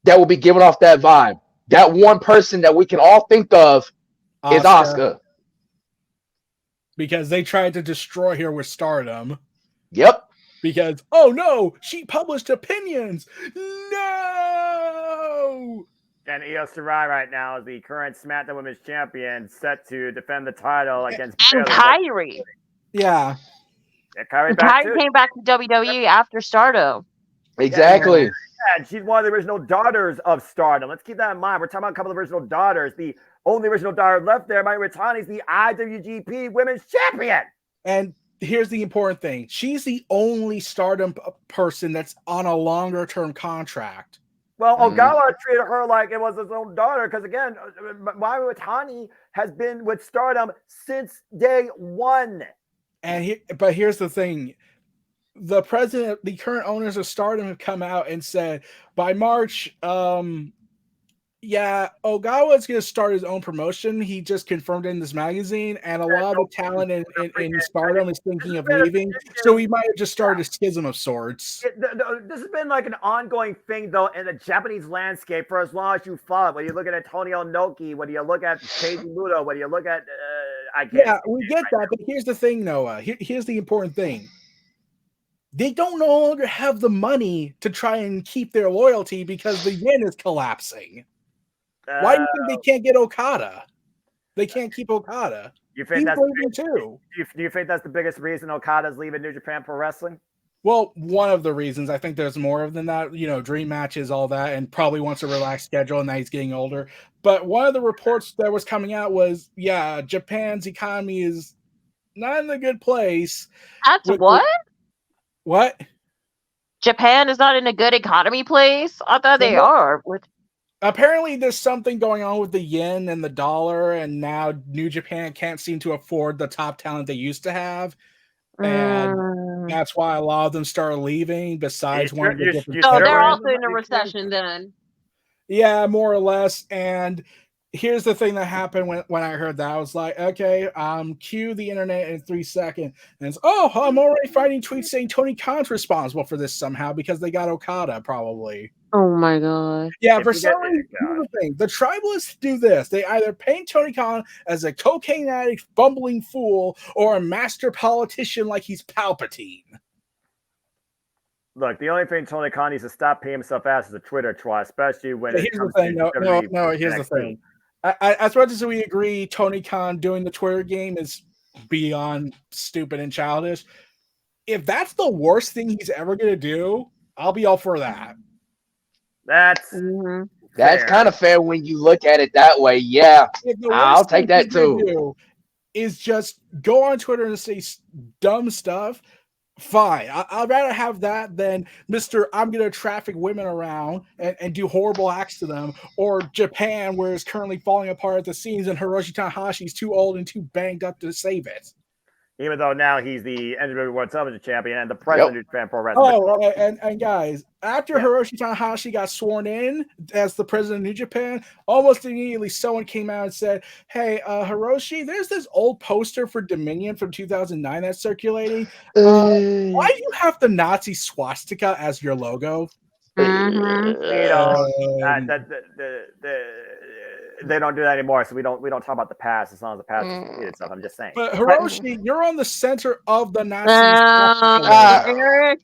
that will be giving off that vibe. That one person that we can all think of is Asuka. Because they tried to destroy her with Stardom. Yep. Because, oh no, she published opinions. No! And Io Shirai right now is the current SmackDown Women's Champion, set to defend the title against Kyrie. Yeah. Kyrie came back to WWE after Stardom. Exactly. Yeah, she's one of the original daughters of Stardom. Let's keep that in mind. We're talking about a couple of original daughters. The only original daughter left there, Mayu Iwatani, is the IWGP Women's Champion. And here's the important thing. She's the only Stardom person that's on a longer-term contract. Well, Ogawa treated her like it was his own daughter because, again, Mayu Iwatani has been with Stardom since day one. But here's the thing. The current owners of Stardom have come out and said by March, Ogawa's going to start his own promotion. He just confirmed in this magazine, and a lot of the talent in Stardom is thinking of leaving. So he might have just started a schism of sorts. This has been like an ongoing thing, though, in the Japanese landscape for as long as you follow. When you look at Antonio Inoki, when you look at Keiji Muto, when you look at, we get that. But here's the thing, Noah. Here's the important thing. They don't no longer have the money to try and keep their loyalty because the yen is collapsing. Why do you think they can't get Okada? They can't keep Okada. You think that's too? Do you think that's the biggest reason Okada's leaving New Japan Pro Wrestling? Well, one of the reasons, I think there's more than that, dream matches, all that, and probably wants a relaxed schedule, and now he's getting older. But one of the reports that was coming out was, yeah, Japan's economy is not in a good place. That's what? What? Japan is not in a good economy place? I thought they are. Apparently, there's something going on with the yen and the dollar, and now New Japan can't seem to afford the top talent they used to have. And that's why a lot of them started leaving, besides one of the different. So they're also in a recession then. Yeah, more or less. And here's the thing that happened when I heard that. I was like, okay, cue the internet in 3 seconds. And it's, I'm already finding tweets saying Tony Khan's responsible for this somehow because they got Okada, probably. Oh my god. Yeah, for some reason, here's the thing. The tribalists do this. They either paint Tony Khan as a cocaine addict, bumbling fool, or a master politician like he's Palpatine. Look, the only thing Tony Khan needs to stop paying himself as is a Twitter troll, especially when here's the thing. No, here's the thing. As much as we agree Tony Khan doing the Twitter game is beyond stupid and childish, if that's the worst thing he's ever going to do, I'll be all for that. That's kind of fair when you look at it that way. Yeah, I'll take that too. Is just go on Twitter and say dumb stuff. Fine. I'd rather have that than Mr. I'm going to traffic women around and do horrible acts to them, or Japan, where it's currently falling apart at the seams and Hiroshi Tanahashi's too old and too banged up to save it. Even though now he's the NWA World Television Champion and the president of Japan Pro Wrestling. Oh, and guys, after Hiroshi Tanahashi got sworn in as the president of New Japan, almost immediately someone came out and said, hey, Hiroshi, there's this old poster for Dominion from 2009 that's circulating. Why do you have the Nazi swastika as your logo? They don't do that anymore, so we don't talk about the past as long as the past is repeated stuff. I'm just saying. But Hiroshi, you're on the center of the Nazi. Eric,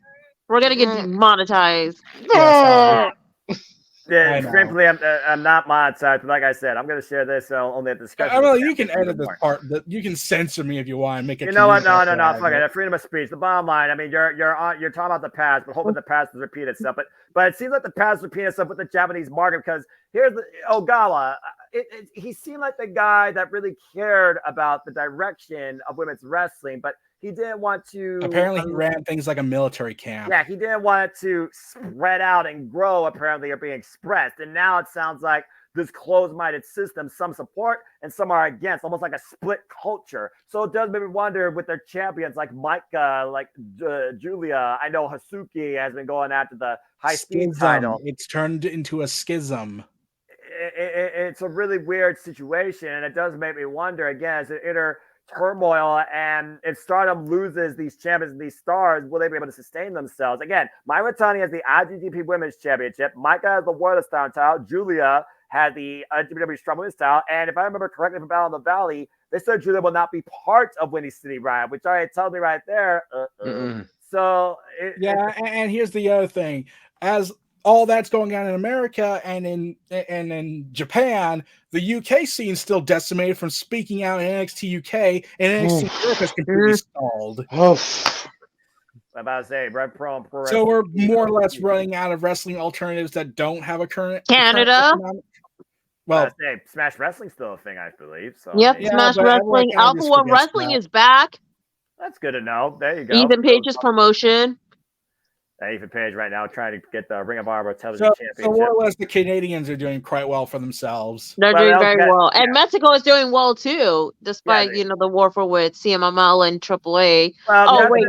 we're gonna get demonetized. Frankly, I'm not monetized, but like I said, I'm gonna share this only at the discussion. Well, you can edit this part. You can censor me if you want and make it. You know what? No. Fuck it. Freedom of speech. The bottom line. I mean, you're talking about the past, but hoping the past does repeat itself. But it seems like the past repeating itself with the Japanese market, because here's the Ogawa. He seemed like the guy that really cared about the direction of women's wrestling, but he didn't want to. Apparently, he ran things like a military camp. Yeah, he didn't want it to spread out and grow, apparently, or being expressed. And now it sounds like this closed-minded system, some support and some are against, almost like a split culture. So it does make me wonder with their champions like Micah, like Julia. I know Hasuki has been going after the high-speed title. It's turned into a schism. It's a really weird situation, and it does make me wonder, again, as an inner turmoil, and if Stardom loses these champions and these stars, will they be able to sustain themselves? Again, Myra Tani has the IWGP Women's Championship. Micah has the World of Stardom title. Julia had the WWE Strong Women's title. And if I remember correctly from Battle in the Valley, they said Julia will not be part of Windy City Riot, which already tells me right there. So, and here's the other thing. As all that's going on in America and in Japan, the UK scene is still decimated from speaking out in NXT UK, and NXT Europe has completely stalled. I'm about to say, Red Pro and Pro. So we're more or less running out of wrestling alternatives that don't have a current Canada. Well, Smash Wrestling's still a thing, I believe. So Smash Wrestling. Alpha One Wrestling is back. That's good to know. There you go. Ethan Page's promotion. Ethan Page right now trying to get the Ring of Honor Television Championship. So more or less, the Canadians are doing quite well for themselves. They're doing very well, and Mexico is doing well too, despite the war for with CMML and AAA.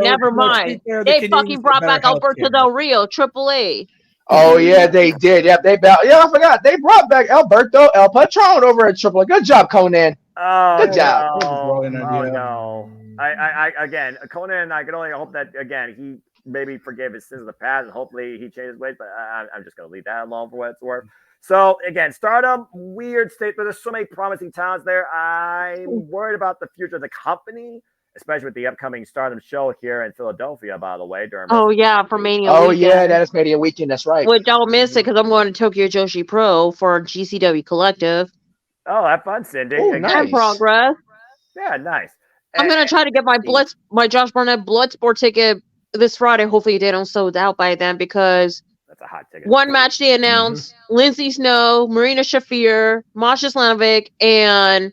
Never mind. They fucking brought back Alberto Del Rio, AAA. Oh yeah, they did. Yep, I forgot they brought back Alberto El Patron over at AAA. Good job, Conan. Good job. No. I again, Conan. I can only hope that again he maybe forgave his sins of the past, and hopefully he changed his ways, but I'm just going to leave that alone for what it's worth. So, again, Stardom, weird state, but there's so many promising talents there. I'm worried about the future of the company, especially with the upcoming Stardom show here in Philadelphia, by the way. For Mania weekend. Yeah, that is Mania weekend, that's right. Well, don't miss it, because I'm going to Tokyo Joshi Pro for GCW Collective. Oh, have fun, Cindy. Nice. In progress. Yeah, nice. I'm going to try to get my Josh Barnett Bloodsport ticket this Friday. Hopefully they don't sold out by then because That's a hot ticket. one match they announced: Lindsay Snow, Marina Shafir, Masha Slamovic, and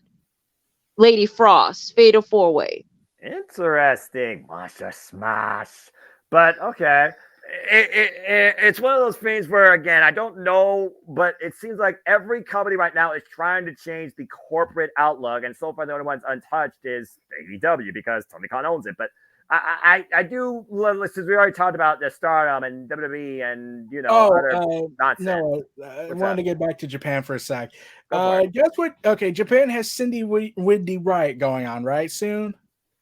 Lady Frost Fatal 4-Way. Interesting. Masha Smash. But okay. It's one of those things where, again, I don't know, but it seems like every company right now is trying to change the corporate outlook, and so far the only one's untouched is AEW because Tony Khan owns it. But I do, since we already talked about the Stardom and WWE and other nonsense. No, I wanted to get back to Japan for a sec. Guess what? Okay, Japan has Cindy Windy Riot going on right soon.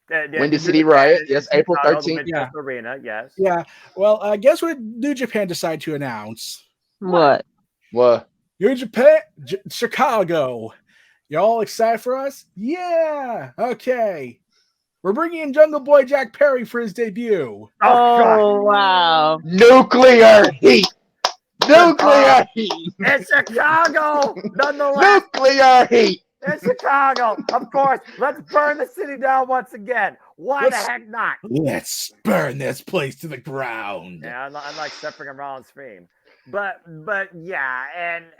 Windy City Riot, yes, April 13th. Yeah. Arena, yes. Yeah. Well, guess what New Japan decided to announce? What? New Japan, Chicago. Y'all excited for us? Yeah. Okay. We're bringing in Jungle Boy Jack Perry for his debut. Oh wow. Nuclear heat. Nuclear heat. It's Chicago, nonetheless. Nuclear heat. In Chicago, of course. Let's burn the city down once again. Why the heck not? Let's burn this place to the ground. Yeah, unlike Stephanie and Rollins' theme. But yeah,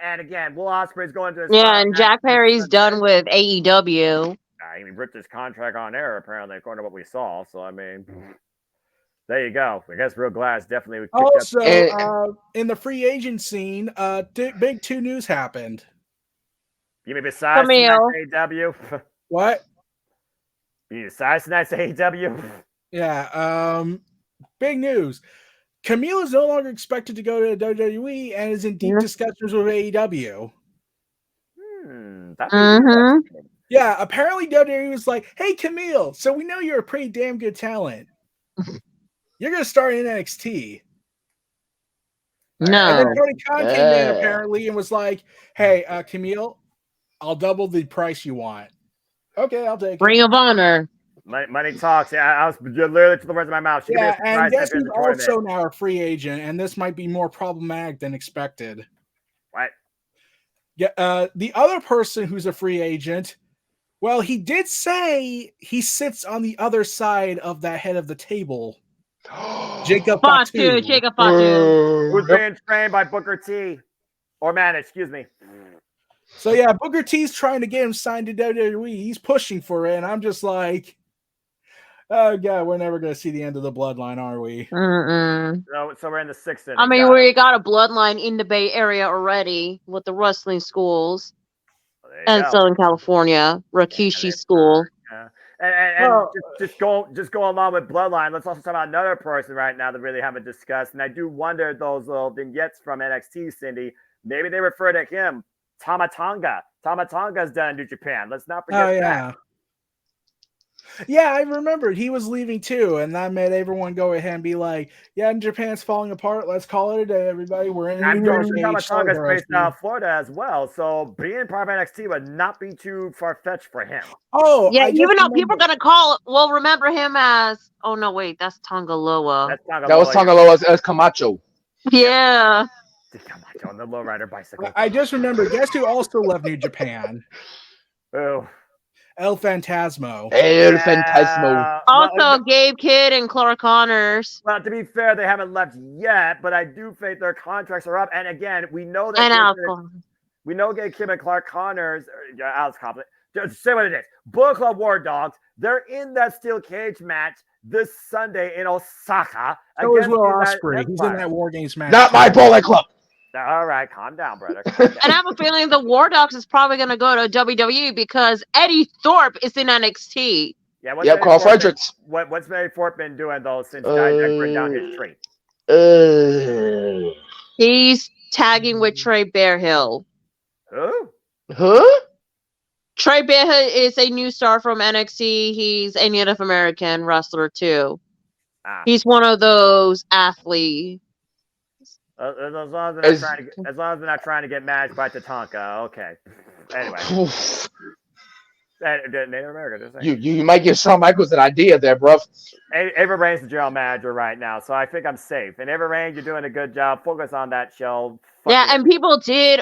and again, Will Ospreay's going to. And Jack Perry's done with AEW. He ripped his contract on air, apparently, according to what we saw. So I mean, there you go. I guess Real Glass definitely. Also, in the free agent scene, big 2 news happened. You mean besides AEW? What? You mean besides tonight's AEW? Yeah. Big news. Camille is no longer expected to go to WWE and is in deep discussions with AEW. Yeah, apparently WWE was like, "Hey, Camille, so we know you're a pretty damn good talent. You're going to start in NXT." No. And then Tony Khan came in apparently and was like, "Hey, Camille, I'll double the price you want." Okay, I'll take it. Ring of Honor. Money talks. Yeah, I was literally to the words of my mouth. And guess who's also now a free agent, and this might be more problematic than expected. What? Yeah, the other person who's a free agent, well, he did say he sits on the other side of that head of the table. Jacob Fatu. Jacob Fatu. Who's being trained by Booker T. Or managed, excuse me. So yeah, Booker T's trying to get him signed to WWE. He's pushing for it, and I'm just like, oh god, we're never going to see the end of the bloodline, are we? So we're in the 6th inning. I mean, we got a bloodline in the Bay Area already with the wrestling schools, and Southern California, Rikishi School. Yeah. And just go along with bloodline. Let's also talk about another person right now that really haven't discussed, and I do wonder those little vignettes from NXT, Cindy. Maybe they refer to him. Tama Tonga. Tama Tonga's done in New Japan. Let's not forget that. Yeah, I remembered he was leaving too, and that made everyone go ahead and be like, "Yeah, Japan's falling apart. Let's call it a day, everybody. We're in." I'm sure Tama Tonga's based out of Florida as well, so being part of NXT would not be too far fetched for him. Oh, yeah, even though people are gonna remember him as. Oh no, wait, that's Tongaloa. That was Tongaloa as Camacho. Yeah. Camacho on the lowrider bicycle. I just remember. Guess who also left New Japan? Oh. El Fantasmo. Also, Gabe Kidd and Clark Connors. Well, to be fair, they haven't left yet, but I do think their contracts are up. And again, we know that Gabe Kidd and Clark Connors, Alex Copley, just say what it is. Bullet Club War Dogs, they're in that steel cage match this Sunday in Osaka. So is Will Ospreay. He's in that War Games match. Not my Bullet Club. All right, calm down, brother. And I have a feeling the War Dogs is probably going to go to WWE because Eddie Thorpe is in NXT. Yeah, Carl Fredericks. What's Eddie Thorpe been doing, though, since Dijak bring down his tree? He's tagging with Trey Bearhill. Who? Huh? Trey Bearhill is a new star from NXT. He's a Native American wrestler, too. He's one of those athletes. As long as they're not trying to get matched by Tatanka, okay. Anyway, Native America. You might give Shawn Michaels an idea there, bro. Ava Rain's the general manager right now, so I think I'm safe. And Ava Rain, you're doing a good job. Focus on that show. And people did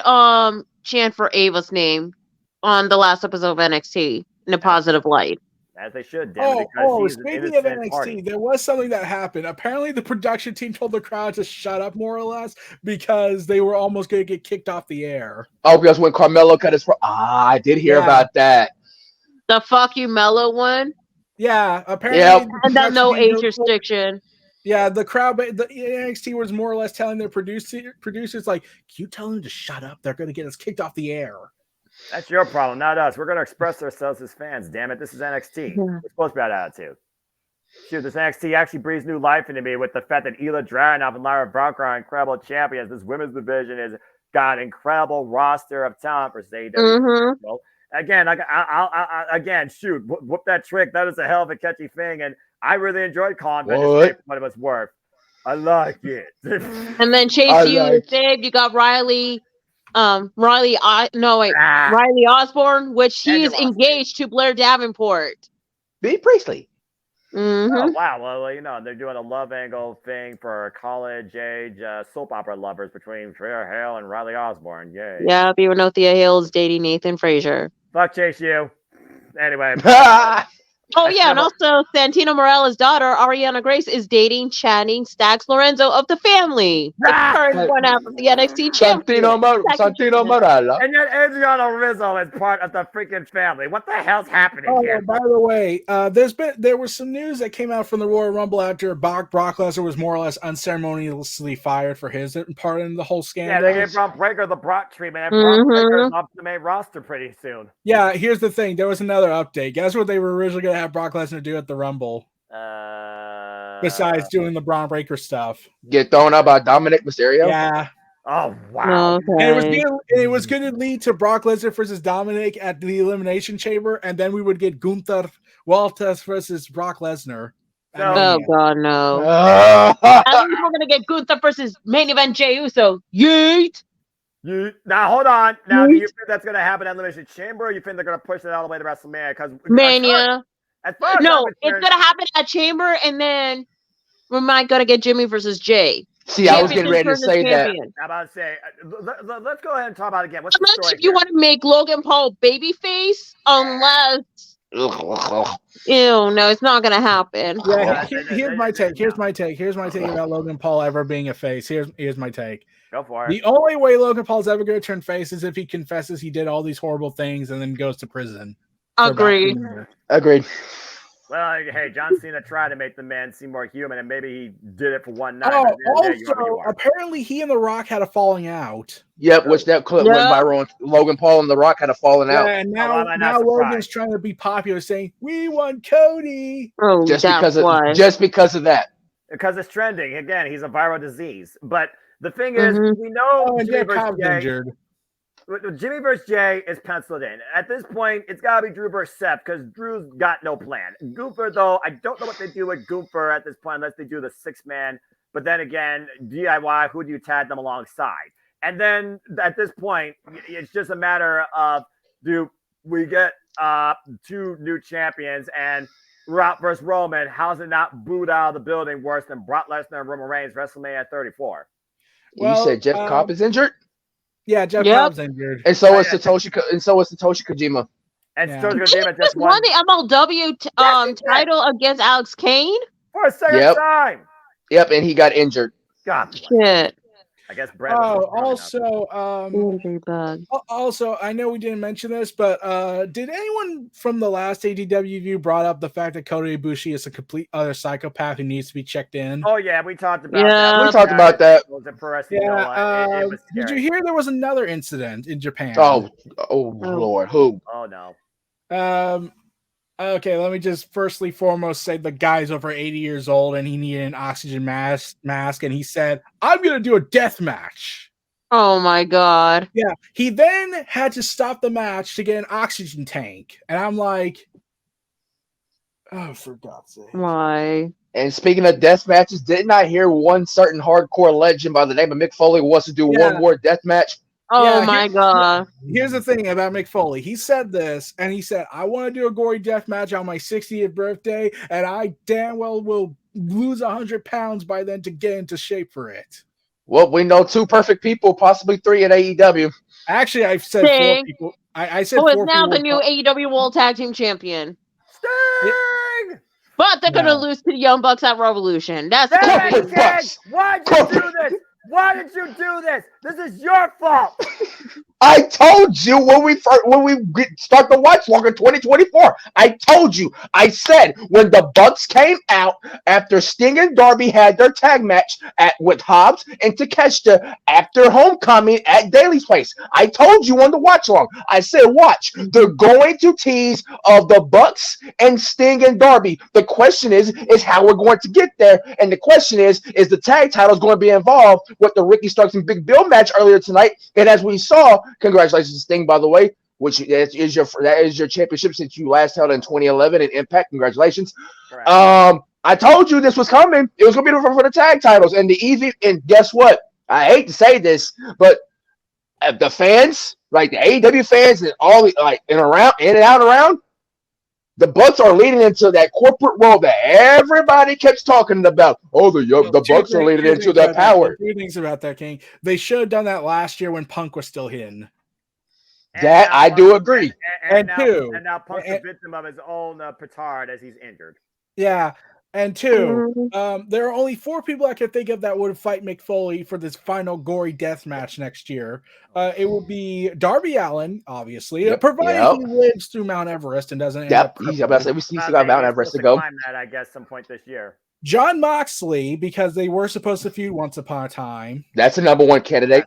chant for Ava's name on the last episode of NXT in a positive light. As they should, damn it, because he's an speaking of innocent NXT, party. there was something that happened. Apparently, the production team told the crowd to shut up, more or less, because they were almost going to get kicked off the air. Oh, because when Carmelo cut his I did hear about that. The fuck you mellow one. Yeah, apparently. And then no age restriction. Yeah, the crowd, the NXT was more or less telling their producers, like, can you tell them to shut up? They're going to get us kicked off the air. That's your problem, not us. We're going to express ourselves as fans, damn it. This is NXT. We're supposed to be that attitude. Shoot, this NXT actually breathes new life into me with the fact that Ila Dragunov and Lyra Bronco are incredible champions. This women's division has got an incredible roster of talent for AEW. Well, again, again, shoot, whoop that trick. That is a hell of a catchy thing, and I really enjoyed calling what it was worth. I like it. And then Chase, you saved. You got Riley. Riley Osborne, which he is engaged to Blair Davenport. B. Priestley. Oh, wow. Well, you know, they're doing a love angle thing for college age soap opera lovers between Thea Hale and Riley Osborne. Yay. Yeah, even though Thea Hale is dating Nathan Frazier. Fuck Chase U. Anyway. Oh, yeah, and also Santino Morella's daughter, Ariana Grace, is dating Channing Stacks Lorenzo of the family. The current one half of the NXT champion. Santino Morella. And yet Adriano Rizzo is part of the freaking family. What the hell's happening here? By the way, there was some news that came out from the Royal Rumble after Brock Lesnar was more or less unceremoniously fired for his part in the whole scandal. Yeah, they gave Bron Breakker the Brock treatment, and Bron Breakker is up to the main roster pretty soon. Yeah, here's the thing. There was another update. Guess what they were originally going to have Brock Lesnar do at the Rumble? Besides doing the Bron Breakker stuff. Get thrown out by Dominic Mysterio? Yeah. Oh, wow. Okay. And it was going to lead to Brock Lesnar versus Dominic at the Elimination Chamber, and then we would get Gunther Walters versus Brock Lesnar. Oh, God, no. At least we're going to get Gunther versus main event Jey Uso. Yeet! Now, hold on. Now, do you think that's going to happen at Elimination Chamber, or you think they're going to push it all the way to WrestleMania? Mania. It's going to happen at Chamber, and then we might going to get Jimmy versus Jay. See, I was getting ready to say that. I'm about to say, let's go ahead and talk about it again. What's the story if you want to make Logan Paul babyface, unless... Ew, no, it's not going to happen. Yeah, here's my take. Here's my take about Logan Paul ever being a face. Here's my take. Go for it. The only way Logan Paul's ever going to turn face is if he confesses he did all these horrible things and then goes to prison. Agreed. Well, hey, John Cena tried to make the man seem more human, and maybe he did it for one night. Also, apparently he and The Rock had a falling out. Yep, which that clip went viral. Logan Paul and The Rock had a falling out. And now Logan's trying to be popular, saying, "We want Cody." Oh, just because of that. Because it's trending. Again, he's a viral disease. But the thing is, we know Jimmy versus Jay is penciled in. At this point, it's got to be Drew versus Seth because Drew's got no plan. Gunther, though, I don't know what they do with Gunther at this point unless they do the 6-man. But then again, DIY, who do you tag them alongside? And then at this point, it's just a matter of, do we get 2 new champions and Rock versus Roman? How's it not booed out of the building worse than Brock Lesnar and Roman Reigns WrestleMania 34? Well, you said Jeff Cobb is injured? Yeah, Jeff Cobb's injured. And so is Satoshi Kojima. And Satoshi Kojima just won the MLW title against Alex Kane for a second time. Yep, and he got injured. God. Shit. I guess Brad. Also, I know we didn't mention this, but did anyone from the last ATW view brought up the fact that Kota Ibushi is a complete other psychopath who needs to be checked in? Oh yeah, we talked about that. We talked about that. Did you hear there was another incident in Japan? Oh Lord, who? Oh no. Okay, let me just firstly foremost say the guy's over 80 years old and he needed an oxygen mask and he said, "I'm going to do a death match." Oh my God. Yeah, he then had to stop the match to get an oxygen tank. And I'm like, oh, for God's sake. Why? And speaking of death matches, didn't I hear one certain hardcore legend by the name of Mick Foley wants to do one more death match? Oh my God. Here's the thing about Mick Foley. He said this, and he said, "I want to do a gory death match on my 60th birthday, and I damn well will lose 100 pounds by then to get into shape for it." Well, we know 2 perfect people, possibly 3 at AEW. Actually, I've said 4 people. I said 4 people. Who is now the new AEW World Tag Team Champion? Sting! But they're gonna No. lose to the Young Bucks at Revolution. That's Damn the it, Sting! Why'd you do this? Why did you do this? This is your fault. I told you when we start the watch log in 2024. I told you. I said when the Bucks came out after Sting and Darby had their tag match with Hobbs and Takeshita after Homecoming at Daly's place. I told you on the watch log. I said, watch. They're going to tease of the Bucks and Sting and Darby. The question is how we're going to get there. And the question is the tag titles going to be involved with the Ricky Starks and Big Bill match earlier tonight? And as we saw, congratulations to Sting, by the way, which that is your championship since you last held in 2011 in Impact. Congratulations. Correct. I told you this was coming. It was going to be for the tag titles and the EV. And guess what? I hate to say this, but the fans, like the AEW fans, and all the in and out around, the Bucks are leading into that corporate world that everybody keeps talking about. Oh, the Bucks are leading into that power. Two things about that, King. They should have done that last year when Punk was still hidden. That I do agree. And now Punk's a victim of his own petard as he's injured. Yeah. And two, there are only 4 people I could think of that would fight Mick Foley for this final gory death match next year. It will be Darby Allin, obviously, provided he lives through Mount Everest and doesn't end up. He's about to say we still got Mount Everest to go. Climb that, I guess, some point this year. John Moxley, because they were supposed to feud once upon a time. That's a number 1 candidate.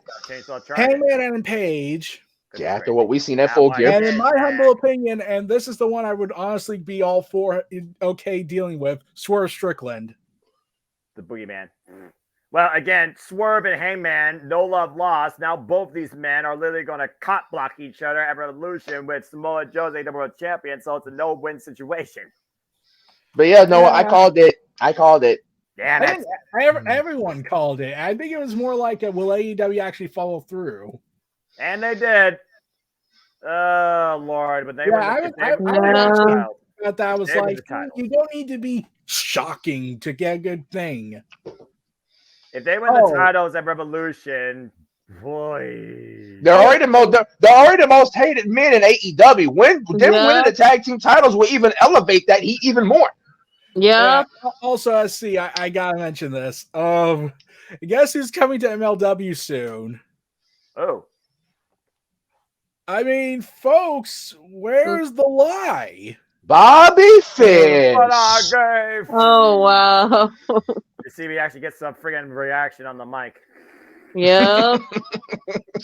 Hangman and Page. Yeah, after what we've seen at Full Gear. And in my humble opinion, and this is the one I would honestly be all for okay dealing with, Swerve Strickland. The Boogeyman. Well, again, Swerve and Hangman, no love lost. Now both these men are literally going to cop block each other at Revolution with Samoa Joe's ATW World Champion, so it's a no-win situation. But yeah, no, I called it. Damn it. Everyone called it. I think it was more like will AEW actually follow through? And they did. Oh, Lord. But they were that was like, you don't need to be shocking to get a good thing. If they win the titles at Revolution, boy. They're already the most hated men in AEW. Winning the tag team titles will even elevate that heat even more. Yeah. Also, let's see, I gotta mention this. Guess who's coming to MLW soon? Oh. I mean, folks, where's the lie? Bobby Fish. Oh, wow. You see, we actually get some friggin' reaction on the mic. Yeah.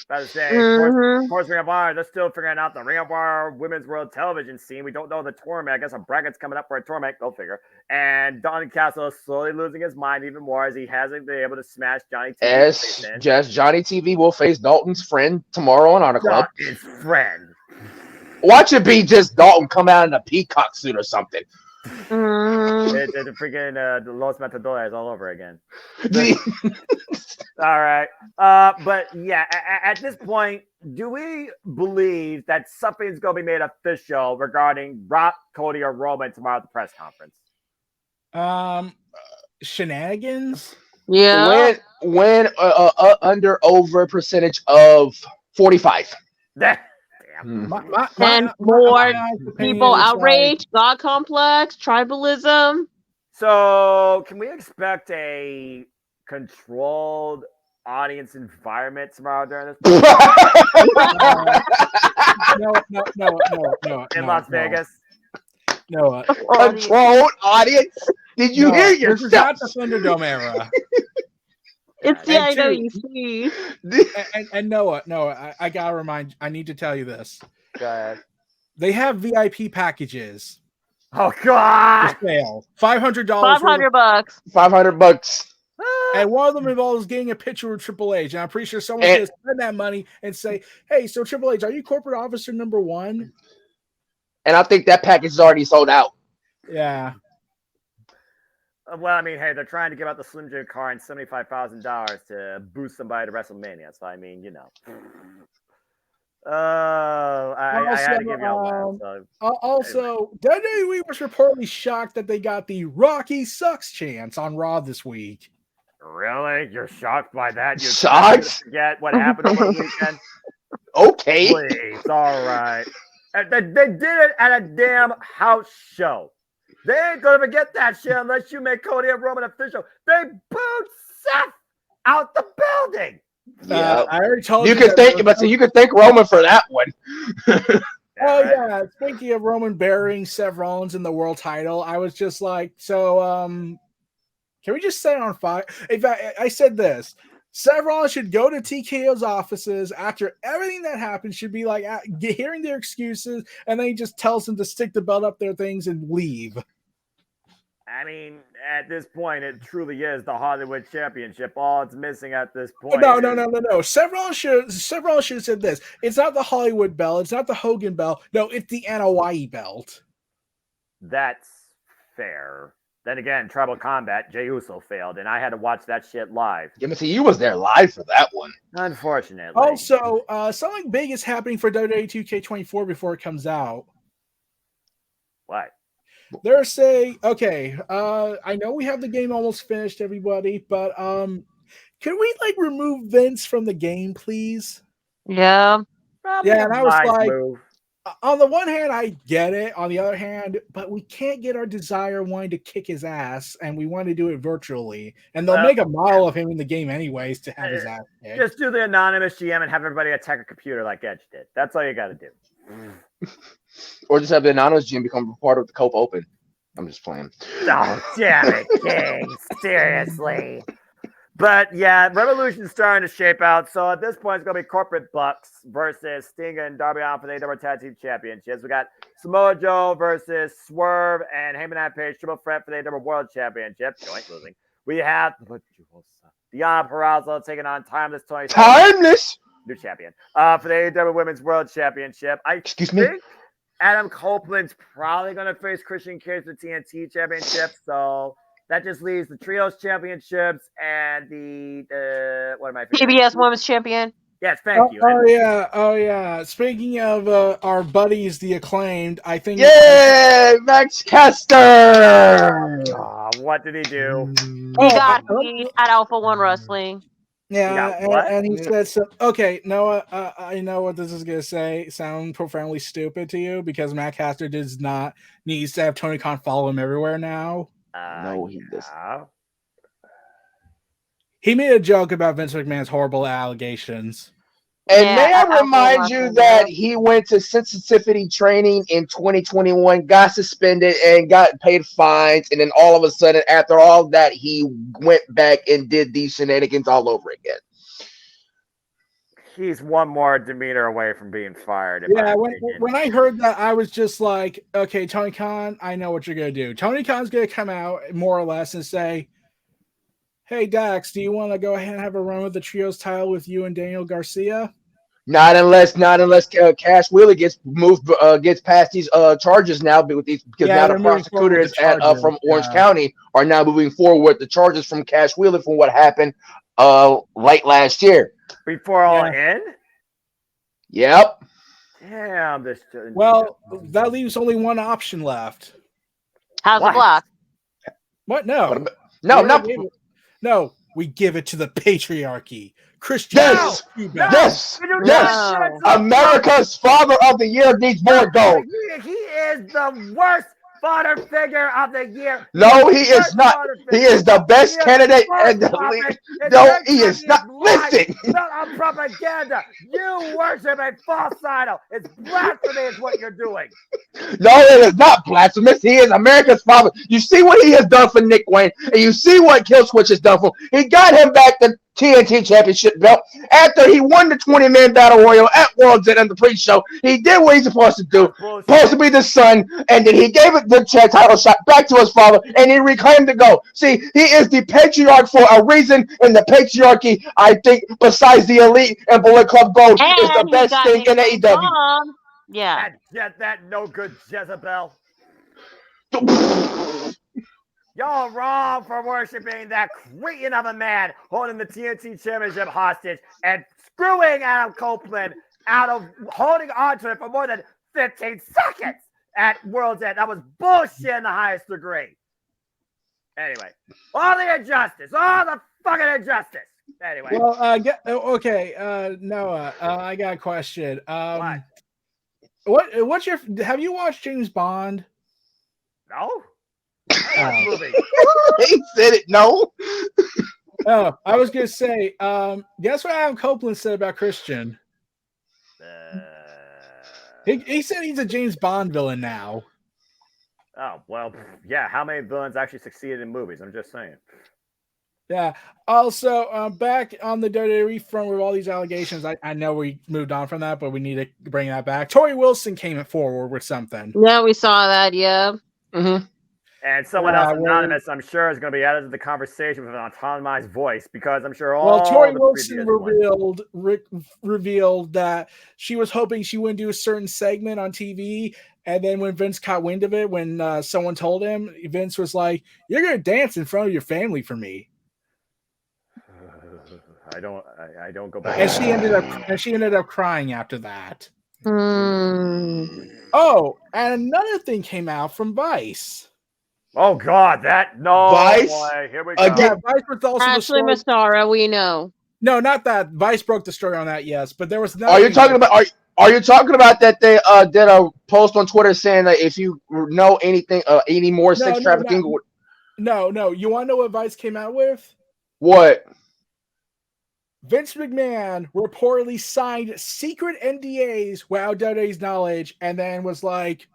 About to say, of course, Ring of Honor, they're still figuring out the Ring of Honor Women's World Television scene. We don't know the tournament. I guess a bracket's coming up for a tournament. Go figure. And Don Castle is slowly losing his mind even more as he hasn't been able to smash Johnny TV. Yes, Johnny TV will face Dalton's friend tomorrow on Honor Club. His friend. Watch it be just Dalton come out in a peacock suit or something. The freaking Los Matadores all over again. All right. But yeah, at this point, do we believe that something's going to be made official regarding Rock, Cody, or Roman tomorrow at the press conference? Shenanigans? Yeah. When under over percentage of 45. And more people outraged, God complex, tribalism. So, can we expect a controlled audience environment tomorrow during this? No. In Las Vegas? No. Controlled audience? Did you hear yourself? This is not the Thunderdome era. It's the IWC. And Noah, I gotta I need to tell you this. Go ahead. They have VIP packages. Oh God! For sale. $500. $500. $500. And one of them involves getting a picture with Triple H. And I'm pretty sure someone's going to spend that money and say, "Hey, so Triple H, are you corporate officer number 1?" And I think that package is already sold out. Yeah. Well, I mean, hey, they're trying to give out the Slim Jim car and $75,000 to boost somebody to WrestleMania. So, I mean, you know. I had to give you all that. So. Also, WWE was reportedly shocked that they got the Rocky Sucks chance on Raw this week. Really? You're shocked by that? You shocked? Forget what happened over the weekend? Okay. Please, all right. They did it at a damn house show. They ain't gonna forget that shit unless you make Cody and Roman official. They booed Seth out the building. Yeah, I already told you you. can thank, but see, you can thank Roman for that one. Oh yeah, speaking of Roman burying Seth Rollins in the world title, I was just like, so can we just set it on fire? In fact, I said this: Seth Rollins should go to TKO's offices after everything that happened. Should be like hearing their excuses, and then he just tells them to stick the belt up their things and leave. I mean, at this point, it truly is the Hollywood Championship. All it's missing at this point. No. Seth Rollins should have said this. It's not the Hollywood belt. It's not the Hogan belt. No, it's the Anoa'i belt. That's fair. Then again, Tribal Combat, Jey Uso failed, and I had to watch that shit live. Yeah, but see, you was there live for that one. Unfortunately. Also, something big is happening for WWE 2K24 before it comes out. What? They're saying, okay, I know we have the game almost finished, everybody, but can we like remove Vince from the game, please? Yeah. Probably yeah, and I was like, move. On the one hand, I get it. On the other hand, but we can't get our desire wanting to kick his ass, and we want to do it virtually. And they'll make a model of him in the game anyways to have his ass kicked. Just do the anonymous GM and have everybody attack a computer like Edge did. That's all you got to do. Or just have the anonymous GM become part of the Cope Open. I'm just playing. Oh, damn it, King. Seriously. But yeah, Revolution's starting to shape out. So at this point, it's going to be Corporate Bucks versus Sting and Darby Allin for the AW Tag Team Championships. We got Samoa Joe versus Swerve and Heyman and Page triple threat for the AW World Championship. Joint losing. We have Deonna Purrazzo taking on Timeless Tony. Timeless! New champion. For the AW Women's World Championship. Excuse me? Adam Copeland's probably going to face Christian Cage for the TNT Championship. So that just leaves the Trios Championships and the what am I forgetting? PBS Women's Champion. Yes, thank you. Oh yeah. Speaking of our buddies, the Acclaimed, I think. Yay, Max Caster! Oh, what did he do? He got heat at Alpha One Wrestling. Yeah, and he said so. Okay, Noah, I know what this is gonna sound profoundly stupid to you because Matt Caster needs to have Tony Khan follow him everywhere now. No, he doesn't. He made a joke about Vince McMahon's horrible allegations. And may I remind you that he went to sensitivity training in 2021, got suspended, and got paid fines. And then all of a sudden, after all that, he went back and did these shenanigans all over again. He's one more demeanor away from being fired. Yeah, when I heard that, I was just like, okay, Tony Khan, I know what you're going to do. Tony Khan's going to come out, more or less, and say, hey, Dax, do you want to go ahead and have a run with the Trios title with you and Daniel Garcia? Not unless Cash Wheeler gets past these charges now, because now the prosecutors from Orange County are now moving forward with the charges from Cash Wheeler from what happened late last year. Before all in? Yep. Damn. Well, that leaves only one option left. How's the block? What? No. No, we give it to the patriarchy. Christian. Yes. America's Father of the Year needs more gold. He is the worst father figure of the year. No, he is not. He is the best candidate in the league. No, he is not. Listen. Not on propaganda. You worship a false idol. It's blasphemy is what you're doing. No, it is not blasphemous. He is America's father. You see what he has done for Nick Wayne, and you see what Killswitch has done for him. He got him back the TNT Championship belt after he won the 20-man battle royal at World's End in the pre-show. He did what he's supposed to do, supposed to be the son, and then he gave it the title shot back to his father, and he reclaimed the gold. See, he is the patriarch for a reason, and the patriarchy, I think, besides the Elite and Bullet Club Gold, is the best thing in AEW. Yeah. Get that no good Jezebel. Y'all wrong for worshiping that cretin of a man holding the TNT Championship hostage and screwing Adam Copeland out of holding on to it for more than 15 seconds at World's End. That was bullshit in the highest degree. Anyway, all the injustice, all the fucking injustice. Anyway. Well, okay, Noah, I got a question. What? What's your? Have you watched James Bond? No. What movie? He said it. No. Oh, I was gonna say. Guess what Adam Copeland said about Christian? He said he's a James Bond villain now. Oh well, yeah. How many villains actually succeeded in movies? I'm just saying. Yeah. Also, back on the WWE front with all these allegations, I know we moved on from that, but we need to bring that back. Tori Wilson came forward with something. Yeah, we saw that. Yeah. Mm-hmm. And someone else anonymous, I'm sure, is going to be added to the conversation with an autonomized voice because I'm sure all. Well, Tori the Wilson revealed that she was hoping she wouldn't do a certain segment on TV, and then when Vince caught wind of it, when someone told him, Vince was like, "You're going to dance in front of your family for me." I don't go back. And she ended up crying after that. Hmm. Oh, and another thing came out from Vice. Oh God, Vice? Boy, here we go. Yeah, Vice was also Ashley Massara, we know. No, not that. Vice broke the story on that, yes, but there was. Are you talking about? Are you talking about that they did a post on Twitter saying that if you know anything, any more sex trafficking? No. You want to know what Vice came out with? What? Vince McMahon reportedly signed secret NDAs without WWE's knowledge, and then was like,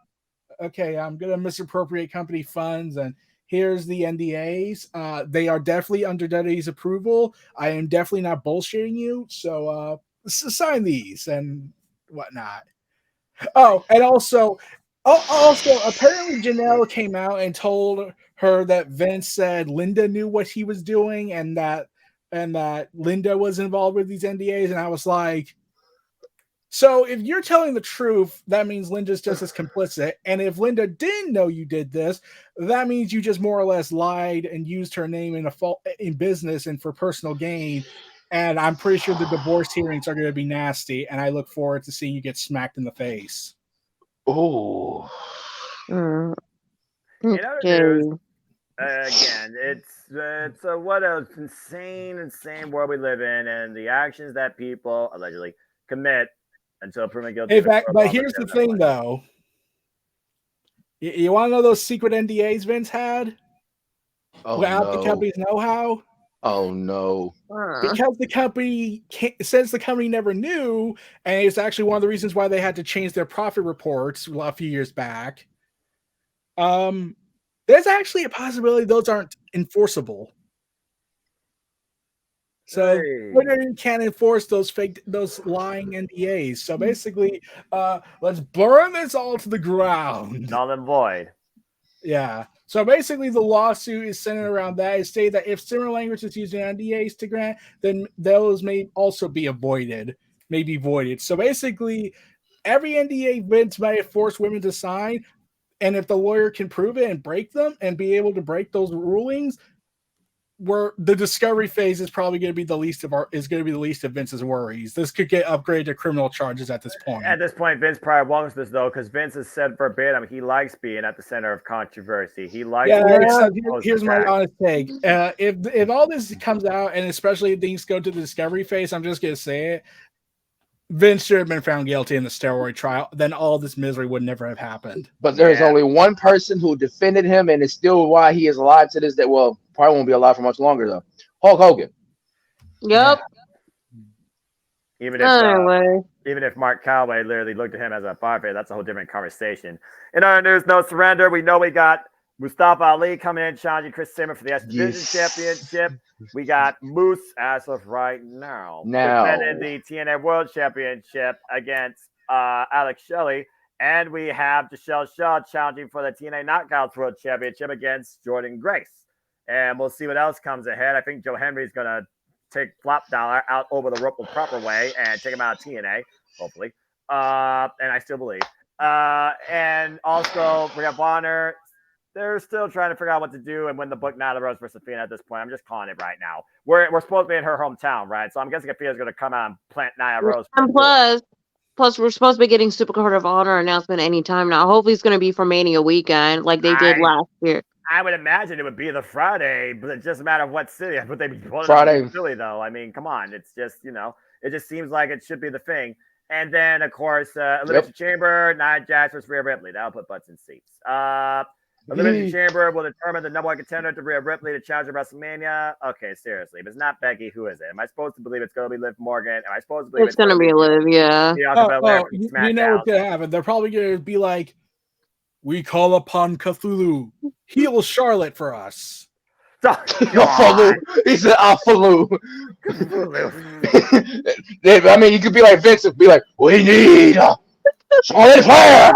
"Okay, I'm gonna misappropriate company funds, and here's the NDAs. They are definitely under WWE's approval. I am definitely not bullshitting you, so sign these and whatnot." Oh, and also, apparently Janelle came out and told her that Vince said Linda knew what he was doing, and that Linda was involved with these NDAs, and I was like, so if you're telling the truth, that means Linda's just as complicit. And if Linda didn't know you did this, that means you just more or less lied and used her name in business and for personal gain. And I'm pretty sure the divorce hearings are going to be nasty. And I look forward to seeing you get smacked in the face. Oh. Okay. Again, it's what an insane world we live in, and the actions that people allegedly commit until proven guilty. But here's the thing, though. You want to know those secret NDAs Vince had? Without the company's know-how? Oh, no. Because the company, since the company never knew, and it's actually one of the reasons why they had to change their profit reports a few years back, there's actually a possibility those aren't enforceable. So you can't enforce those lying NDAs. So basically, let's burn this all to the ground. Null and void. Yeah. So basically, the lawsuit is centered around that. It states that if similar language is used in NDAs to grant, then those may also be voided. So basically, every NDA Vince might have forced women to sign, and if the lawyer can prove it and break them and be able to break those rulings, where the discovery phase is probably going to be the least of Vince's worries. This could get upgraded to criminal charges at this point. At this point, Vince probably wants this though, because Vince has said verbatim he likes being at the center of controversy. He likes. Yeah, here's my honest take. If all this comes out, and especially if things go to the discovery phase, I'm just going to say it. Vince should have been found guilty in the steroid trial. Then all this misery would never have happened. But there's only one person who defended him, and it's still why he is alive to this day. Well, probably won't be alive for much longer, though. Hulk Hogan. Yep. Yeah. Even if Mark Calaway literally looked at him as a firefighter, that's a whole different conversation. In our news, no surrender. We know we got Mustafa Ali coming in, challenging Chris Sammer for the S Division Championship. We got Moose as of right now defending the TNA World Championship against Alex Shelley. And we have Giselle Shaw challenging for the TNA Knockouts World Championship against Jordan Grace. And we'll see what else comes ahead. I think Joe Henry's going to take Flop Dollar out over the rope the proper way and take him out of TNA, hopefully. And I still believe. And also, Ring of Honor, they're still trying to figure out what to do and win the book Nyla Rose versus Athena at this point. I'm just calling it right now. We're supposed to be in her hometown, right? So I'm guessing Athena's going to come out and plant Nyla Rose. And plus, we're supposed to be getting Supercard of Honor announcement anytime now. Hopefully, it's going to be for Mania weekend, like they did last year. I would imagine it would be the Friday, but it's just a matter of what city. Would they be Friday? Philly, though. I mean, come on. It's just, it just seems like it should be the thing. And then, of course, Elimination Chamber, Nia Jax versus Rhea Ripley. That'll put butts in seats. Elimination Chamber will determine the number one contender to Rhea Ripley to challenge at WrestleMania. Okay, seriously. If it's not Becky, who is it? Am I supposed to believe it's going to be Liv Morgan? Am I supposed to believe it's going to be Liv, yeah. You know what's going to happen. They're probably going to be like, we call upon Cthulhu. Heal Charlotte for us. He said Alphalu. I mean, you could be like Vince and be like, we need Charlotte Flair.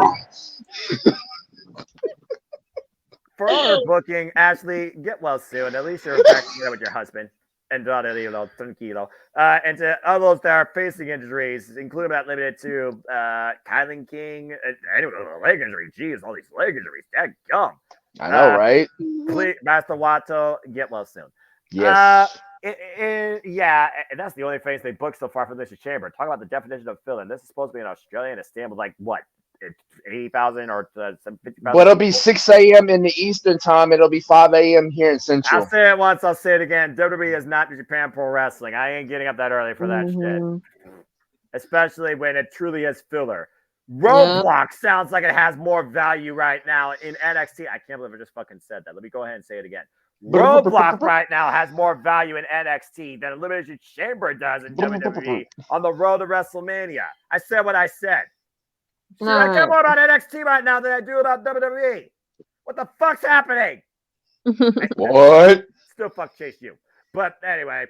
For all her booking, Ashley, get well soon. At least you're back together with your husband. And tranquilo. And to all those that are facing injuries, including but not limited to Kylan King, anyone with a leg injury. Jeez, all these leg injuries. That gum. I know, right? Please, Master Wato, get well soon. Yes. Yeah, and that's the only face they booked so far for this chamber. Talk about the definition of fill-in. This is supposed to be an Australian Istanbul, like what? 80,000 or 50,000? But it'll be 6 a.m. in the Eastern time. It'll be 5 a.m. here in Central. I'll say it once. I'll say it again. WWE is not Japan Pro Wrestling. I ain't getting up that early for that shit. Especially when it truly is filler. Roadblock sounds like it has more value right now in NXT. I can't believe I just fucking said that. Let me go ahead and say it again. Roadblock right now has more value in NXT than Elimination Chamber does in WWE on the road to WrestleMania. I said what I said. Shit, I care more about NXT right now than I do about WWE. What the fuck's happening? What? Still fuck Chase you. But anyway,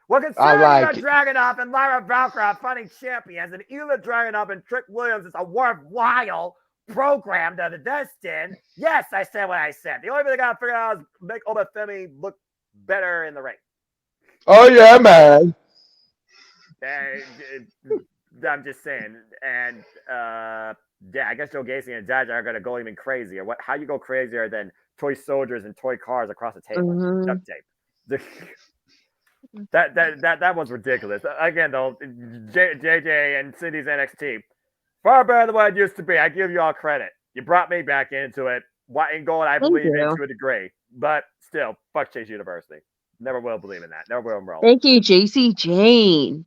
well, considering Dragunov and Lyra Valkyrie are fighting champions, and Ilya Dragunov and Trick Williams is a worthwhile program to invest in. Yes, I said what I said. The only thing they got to figure out is make Obafemi look better in the ring. Oh, yeah, man. I'm just saying. And, yeah, I guess Joe Gacy and Jaja are going to go even crazier. How you go crazier than toy soldiers and toy cars across the table? Duct tape. That was ridiculous. Again, though, JJ and Cindy's NXT, far better than what it used to be. I give you all credit. You brought me back into it. In gold, I believe in to a degree. But still, fuck Chase University. Never will believe in that. Never will enroll. Thank you, JC Jane.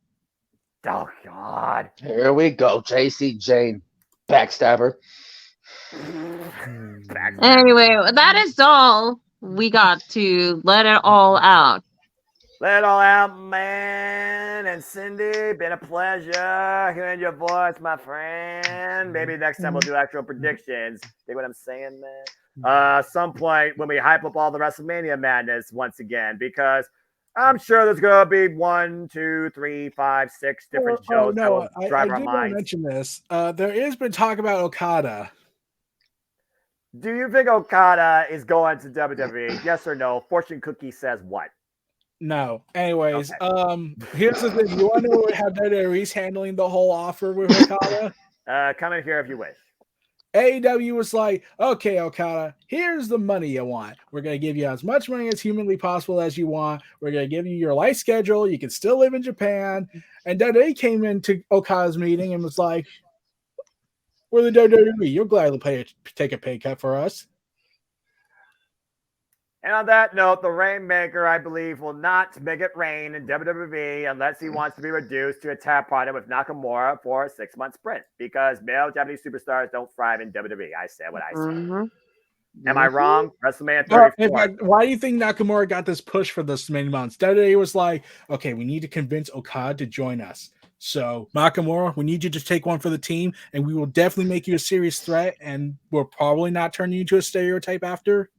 Oh, God. Here we go. JC Jane. Backstabber. Anyway, that is all we got to let it all out. Let it all out, man. And Cindy, been a pleasure hearing your voice, my friend. Maybe next time we'll do actual predictions. See what I'm saying, man? Some point when we hype up all the WrestleMania madness once again, because I'm sure there's going to be 1, 2, 3, 5, 6 different shows that will drive our minds. I did mention this. There has been talk about Okada. Do you think Okada is going to WWE? Yes or no? Fortune Cookie says what? No. Anyways, here's the thing. You want to know how WWE's handling the whole offer with Okada? Come in here if you wish. AEW was like, okay, Okada, here's the money you want. We're going to give you as much money as humanly possible as you want. We're going to give you your life schedule. You can still live in Japan. And WWE came into Okada's meeting and was like, we're the WWE. You'll gladly take a pay cut for us. And on that note, the Rainmaker, I believe, will not make it rain in WWE unless he wants to be reduced to a tap partner with Nakamura for a 6-month sprint, because male Japanese superstars don't thrive in WWE. I said what I said. Am I wrong? WrestleMania 34. Why do you think Nakamura got this push for this many months? WWE was like, okay, we need to convince Okada to join us. So, Nakamura, we need you to take one for the team, and we will definitely make you a serious threat, and we'll probably not turn you into a stereotype after.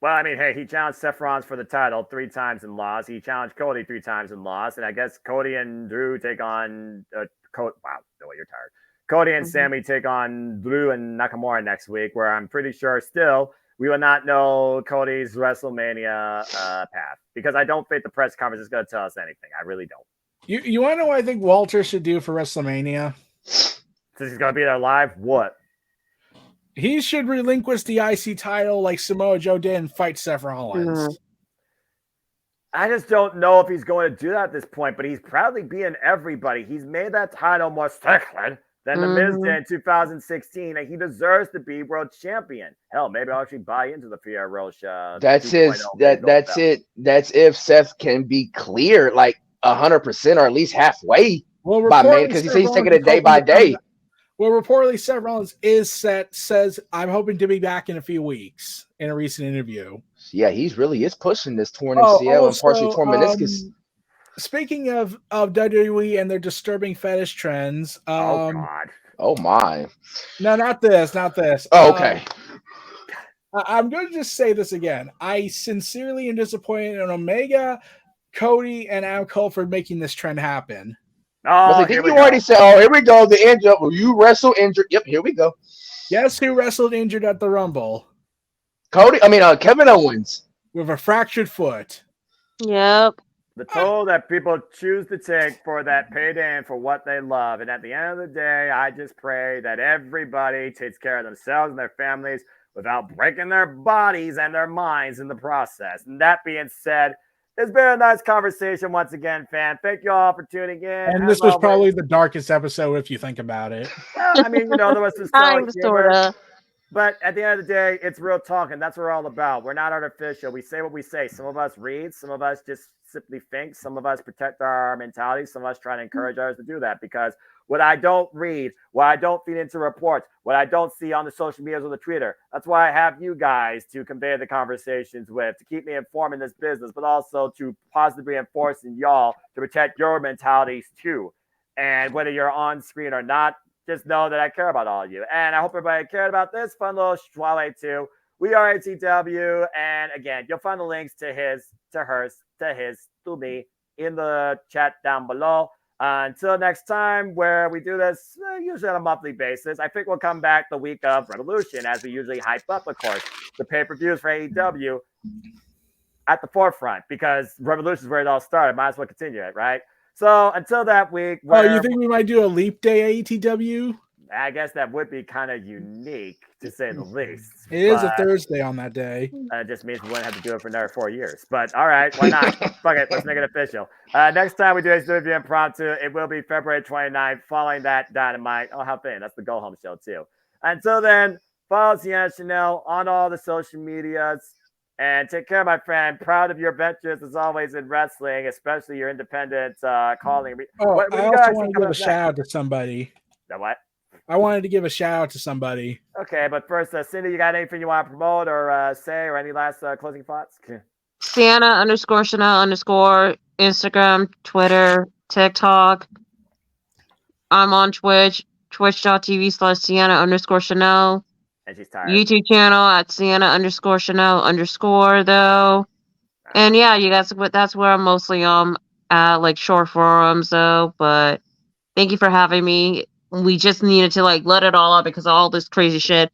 Well, I mean, hey, he challenged Seth Rollins for the title 3 times and lost. He challenged Cody 3 times and lost. And I guess Cody and Drew take on wow, no way, you're tired. Cody and Sammy take on Drew and Nakamura next week, where I'm pretty sure still we will not know Cody's WrestleMania path, because I don't think the press conference is going to tell us anything. I really don't. You want to know what I think Walter should do for WrestleMania? Since he's going to be there live, what? He should relinquish the IC title like Samoa Joe did and fight Seth Rollins. I just don't know if he's going to do that at this point, but he's proudly being everybody. He's made that title more sacred than The Miz did in 2016, and he deserves to be world champion. Hell, maybe I'll actually buy into the Fia Rocha. That's it. That's if Seth can be clear like 100% or at least halfway. Well, by man, reportedly, because he Seth said he's Rollins taking is it day hoping by to come day. back. Well, reportedly, Seth Rollins says, I'm hoping to be back in a few weeks in a recent interview. Yeah, he's really is pushing this torn Oh, MCL and partially also, torn meniscus. speaking of WWE and their disturbing fetish trends. Oh God. Oh my. No, not this. Oh, okay. I'm going to just say this again. I sincerely am disappointed in Omega, Cody, and Adam Cole for making this trend happen. Oh, Didn't you already say, oh, here we go, the injury. Well, you wrestle injured. Yep, here we go. Guess who wrestled injured at the Rumble? Kevin Owens. With a fractured foot. Yep. The toll that people choose to take for that payday and for what they love. And at the end of the day, I just pray that everybody takes care of themselves and their families without breaking their bodies and their minds in the process. And that being said, it's been a nice conversation once again, fan. Thank you all for tuning in. And this was probably the darkest episode if you think about it. Well, I mean, there was some sort of. But at the end of the day, it's real talk, and that's what we're all about. We're not artificial. We say what we say. Some of us read, some of us just simply think, some of us protect our mentality, some of us try to encourage others to do that, because what I don't read, what I don't feed into reports, what I don't see on the social medias or the Twitter, that's why I have you guys to convey the conversations with, to keep me informed in this business, but also to positively enforce in y'all to protect your mentalities too. And whether you're on screen or not, just know that I care about all of you. And I hope everybody cared about this fun little Schwale too. We are ATW. And again, you'll find the links to his, to hers, to his, to me in the chat down below. Until next time, where we do this usually on a monthly basis. I think we'll come back the week of Revolution, as we usually hype up, of course, the pay-per-views for AEW at the forefront, because Revolution is where it all started. Might as well continue it, right? So until that week. You think we might do a leap day AEW? I guess that would be kind of unique, to say the least. It is a Thursday on that day. It just means we wouldn't have to do it for another 4 years. But all right, why not? Fuck it, let's make it official. Next time we do ATW Impromptu, it will be February 29th, following that Dynamite. Oh, how fun. That's the Go Home show, too. Until then, follow Sienna Chanel on all the social medias. And take care, my friend. Proud of your ventures, as always, in wrestling, especially your independent calling. I also want to give a shout out to somebody. The what? I wanted to give a shout out to somebody. Okay, but first, Cindy, you got anything you want to promote or say, or any last closing thoughts? Sienna_Chanel_ Instagram, Twitter, TikTok. I'm on Twitch, twitch.tv/Sienna_Chanel. And she's tired. YouTube channel at Sienna_Chanel_ though. And yeah, you guys, that's where I'm mostly at, like short forums though. But thank you for having me. We just needed to like let it all out because of all this crazy shit.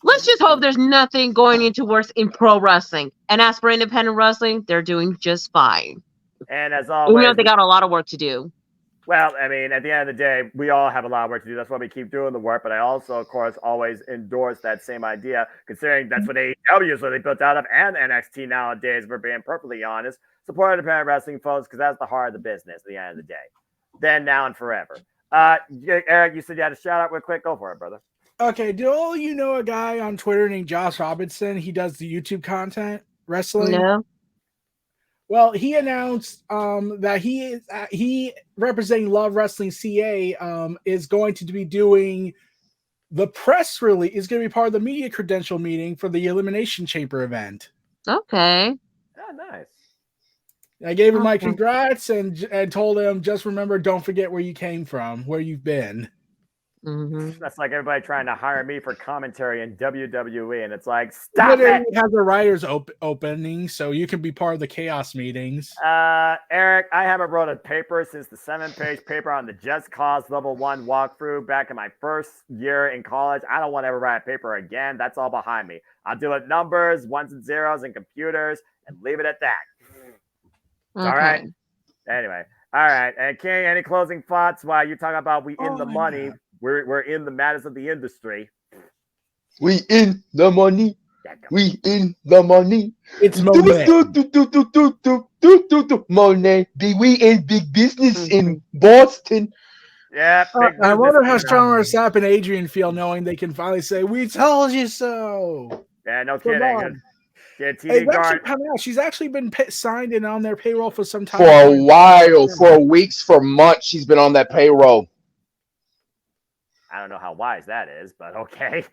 Let's just hope there's nothing going into worse in pro wrestling. And as for independent wrestling, they're doing just fine. And as always, we know they got a lot of work to do. Well, I mean, at the end of the day, we all have a lot of work to do. That's why we keep doing the work. But I also, of course, always endorse that same idea, considering that's what AEW is really built out of, and NXT nowadays, if we're being perfectly honest. Support independent wrestling, folks, because that's the heart of the business at the end of the day. Then, now, and forever. Eric, you said you had a shout out real quick. Go for it, brother. Okay, do all you know a guy on Twitter named Josh Robinson? He does the YouTube content, wrestling. No. Well, he announced that he representing Love Wrestling CA is going to be doing the press release. Is going to be part of the media credential meeting for the Elimination Chamber event. Okay. Oh, nice. I gave him my congrats and told him, just remember, don't forget where you came from, where you've been. Mm-hmm. That's like everybody trying to hire me for commentary in WWE, and it's like, stop it! It has a writer's opening, so you can be part of the chaos meetings. Eric, I haven't wrote a paper since the 7-page paper on the Just Cause Level 1 walkthrough back in my first year in college. I don't want to ever write a paper again. That's all behind me. I'll do it numbers, ones and zeros, and computers, and leave it at that. Okay. All right. Anyway, all right. And King, any closing thoughts while you talk about we in the money? Yeah. We're in the matters of the industry. We in the money. We in the money. It's Monet. Monet. We in big business in Boston. Yeah. I wonder how Strummer, Sapp, and Adrian feel knowing they can finally say, "We told you so." Yeah, no kidding. Hey, coming out. She's actually been signed and on their payroll for some time. For a while, for weeks, for months, she's been on that payroll. I don't know how wise that is, but okay.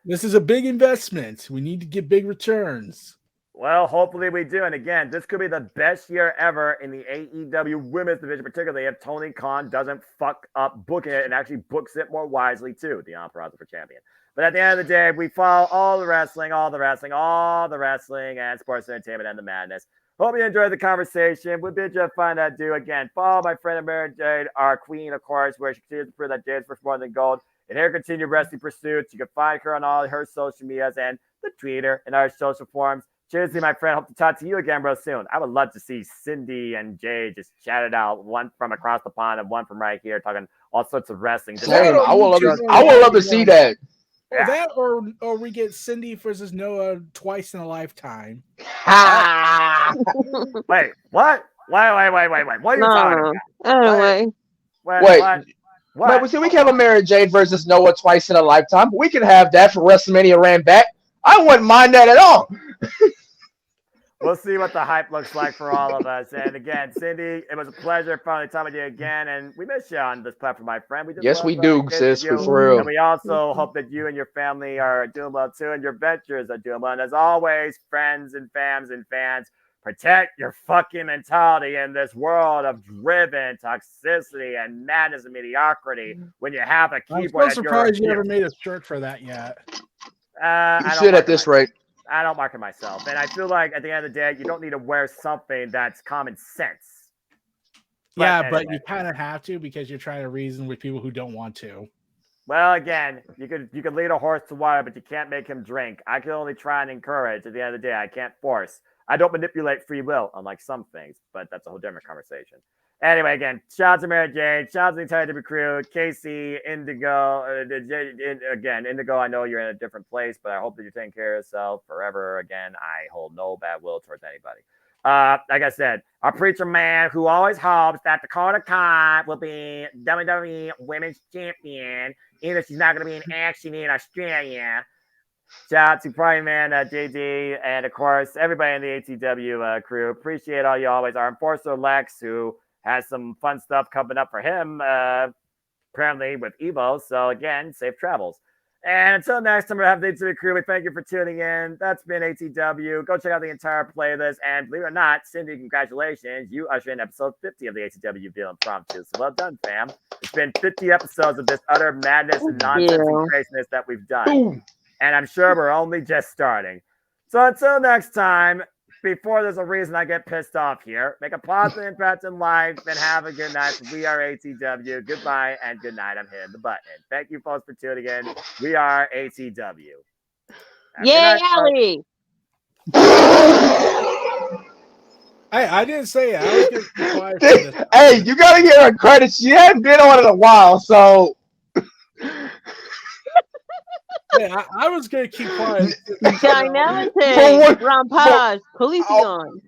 This is a big investment. We need to get big returns. Well, hopefully we do. And again, this could be the best year ever in the AEW women's division, particularly if Tony Khan doesn't fuck up booking it and actually books it more wisely too, the Emperor for champion. But at the end of the day, we follow all the wrestling, and sports entertainment and the madness. Hope you enjoyed the conversation. We bid you a fun do. Again, follow my friend Mary Jade, our queen, of course, where she continues to prove that Jade's worth more than gold. And her continued wrestling pursuits. You can find her on all her social medias and the Twitter and our social forums. Cheers, my friend. Hope to talk to you again real soon. I would love to see Cindy and Jay just chat it out, one from across the pond and one from right here, talking all sorts of wrestling. Same. I would love to see that. Yeah. That or we get Cindy versus Noah twice in a lifetime. Wait, what? Wait. What are you talking about? What? See, we can have a Mary Jade versus Noah twice in a lifetime, but we can have that for WrestleMania ran back. I wouldn't mind that at all. We'll see what the hype looks like for all of us. And again, Cindy, it was a pleasure finally talking to you again. And we miss you on this platform, my friend. We do, sis, for real. And we also hope that you and your family are doing well too, and your ventures are doing well. And as always, friends and fams and fans, protect your fucking mentality in this world of driven toxicity and madness and mediocrity when you have a keyboard. I'm so surprised you never made a shirt for that yet. You should at this rate. I don't market myself. And I feel like at the end of the day, you don't need to wear something that's common sense. But you kind of have to because you're trying to reason with people who don't want to. Well, again, you could lead a horse to water, but you can't make him drink. I can only try and encourage. At the end of the day, I can't force. I don't manipulate free will, unlike some things, but that's a whole different conversation. Anyway, again, shout out to Mary Jade, shout out to the entire W crew, Casey, Indigo. Again, Indigo, I know you're in a different place, but I hope that you're taking care of yourself forever. Again, I hold no bad will towards anybody. Like I said, our preacher man who always hopes that Dakota Kai will be WWE Women's Champion, even if she's not going to be in action in Australia. Shout out to Prime Man, JD, and of course, everybody in the ATW crew. Appreciate all you always are. Enforcer Lex, who has some fun stuff coming up for him, apparently with Evo. So again, safe travels. And until next time, we have the ATW crew. We thank you for tuning in. That's been ATW. Go check out the entire playlist. And believe it or not, Cindy, congratulations. You usher in episode 50 of the ATW Deal Impromptu. So well done, fam. It's been 50 episodes of this utter madness and nonsense and craziness that we've done. Boom. And I'm sure we're only just starting. So until next time, before there's a reason I get pissed off here, make a positive impact in life and have a good night. We are ATW. Goodbye and good night. I'm hitting the button. Thank you, folks, for tuning in. We are ATW. Yay, Allie! Hey, I didn't say it. I was getting quiet. Hey, you got to give her credit. She hadn't been on in a while, so. Yeah, I was going to keep quiet. Dynamite, Rampage, Coliseon.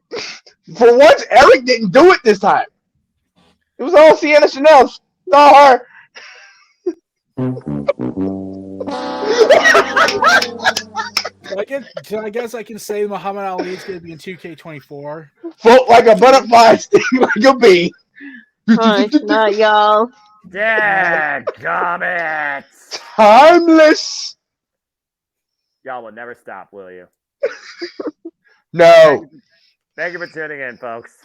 For once, Eric didn't do it this time. It was all Sienna Chanel. Not her. I guess I can say Muhammad Ali is going to be in 2K24. Float like a butterfly, sting like a bee. Alright, not y'all. Dadgummit. Timeless. Y'all will never stop, will you? No. Thank you for tuning in, folks.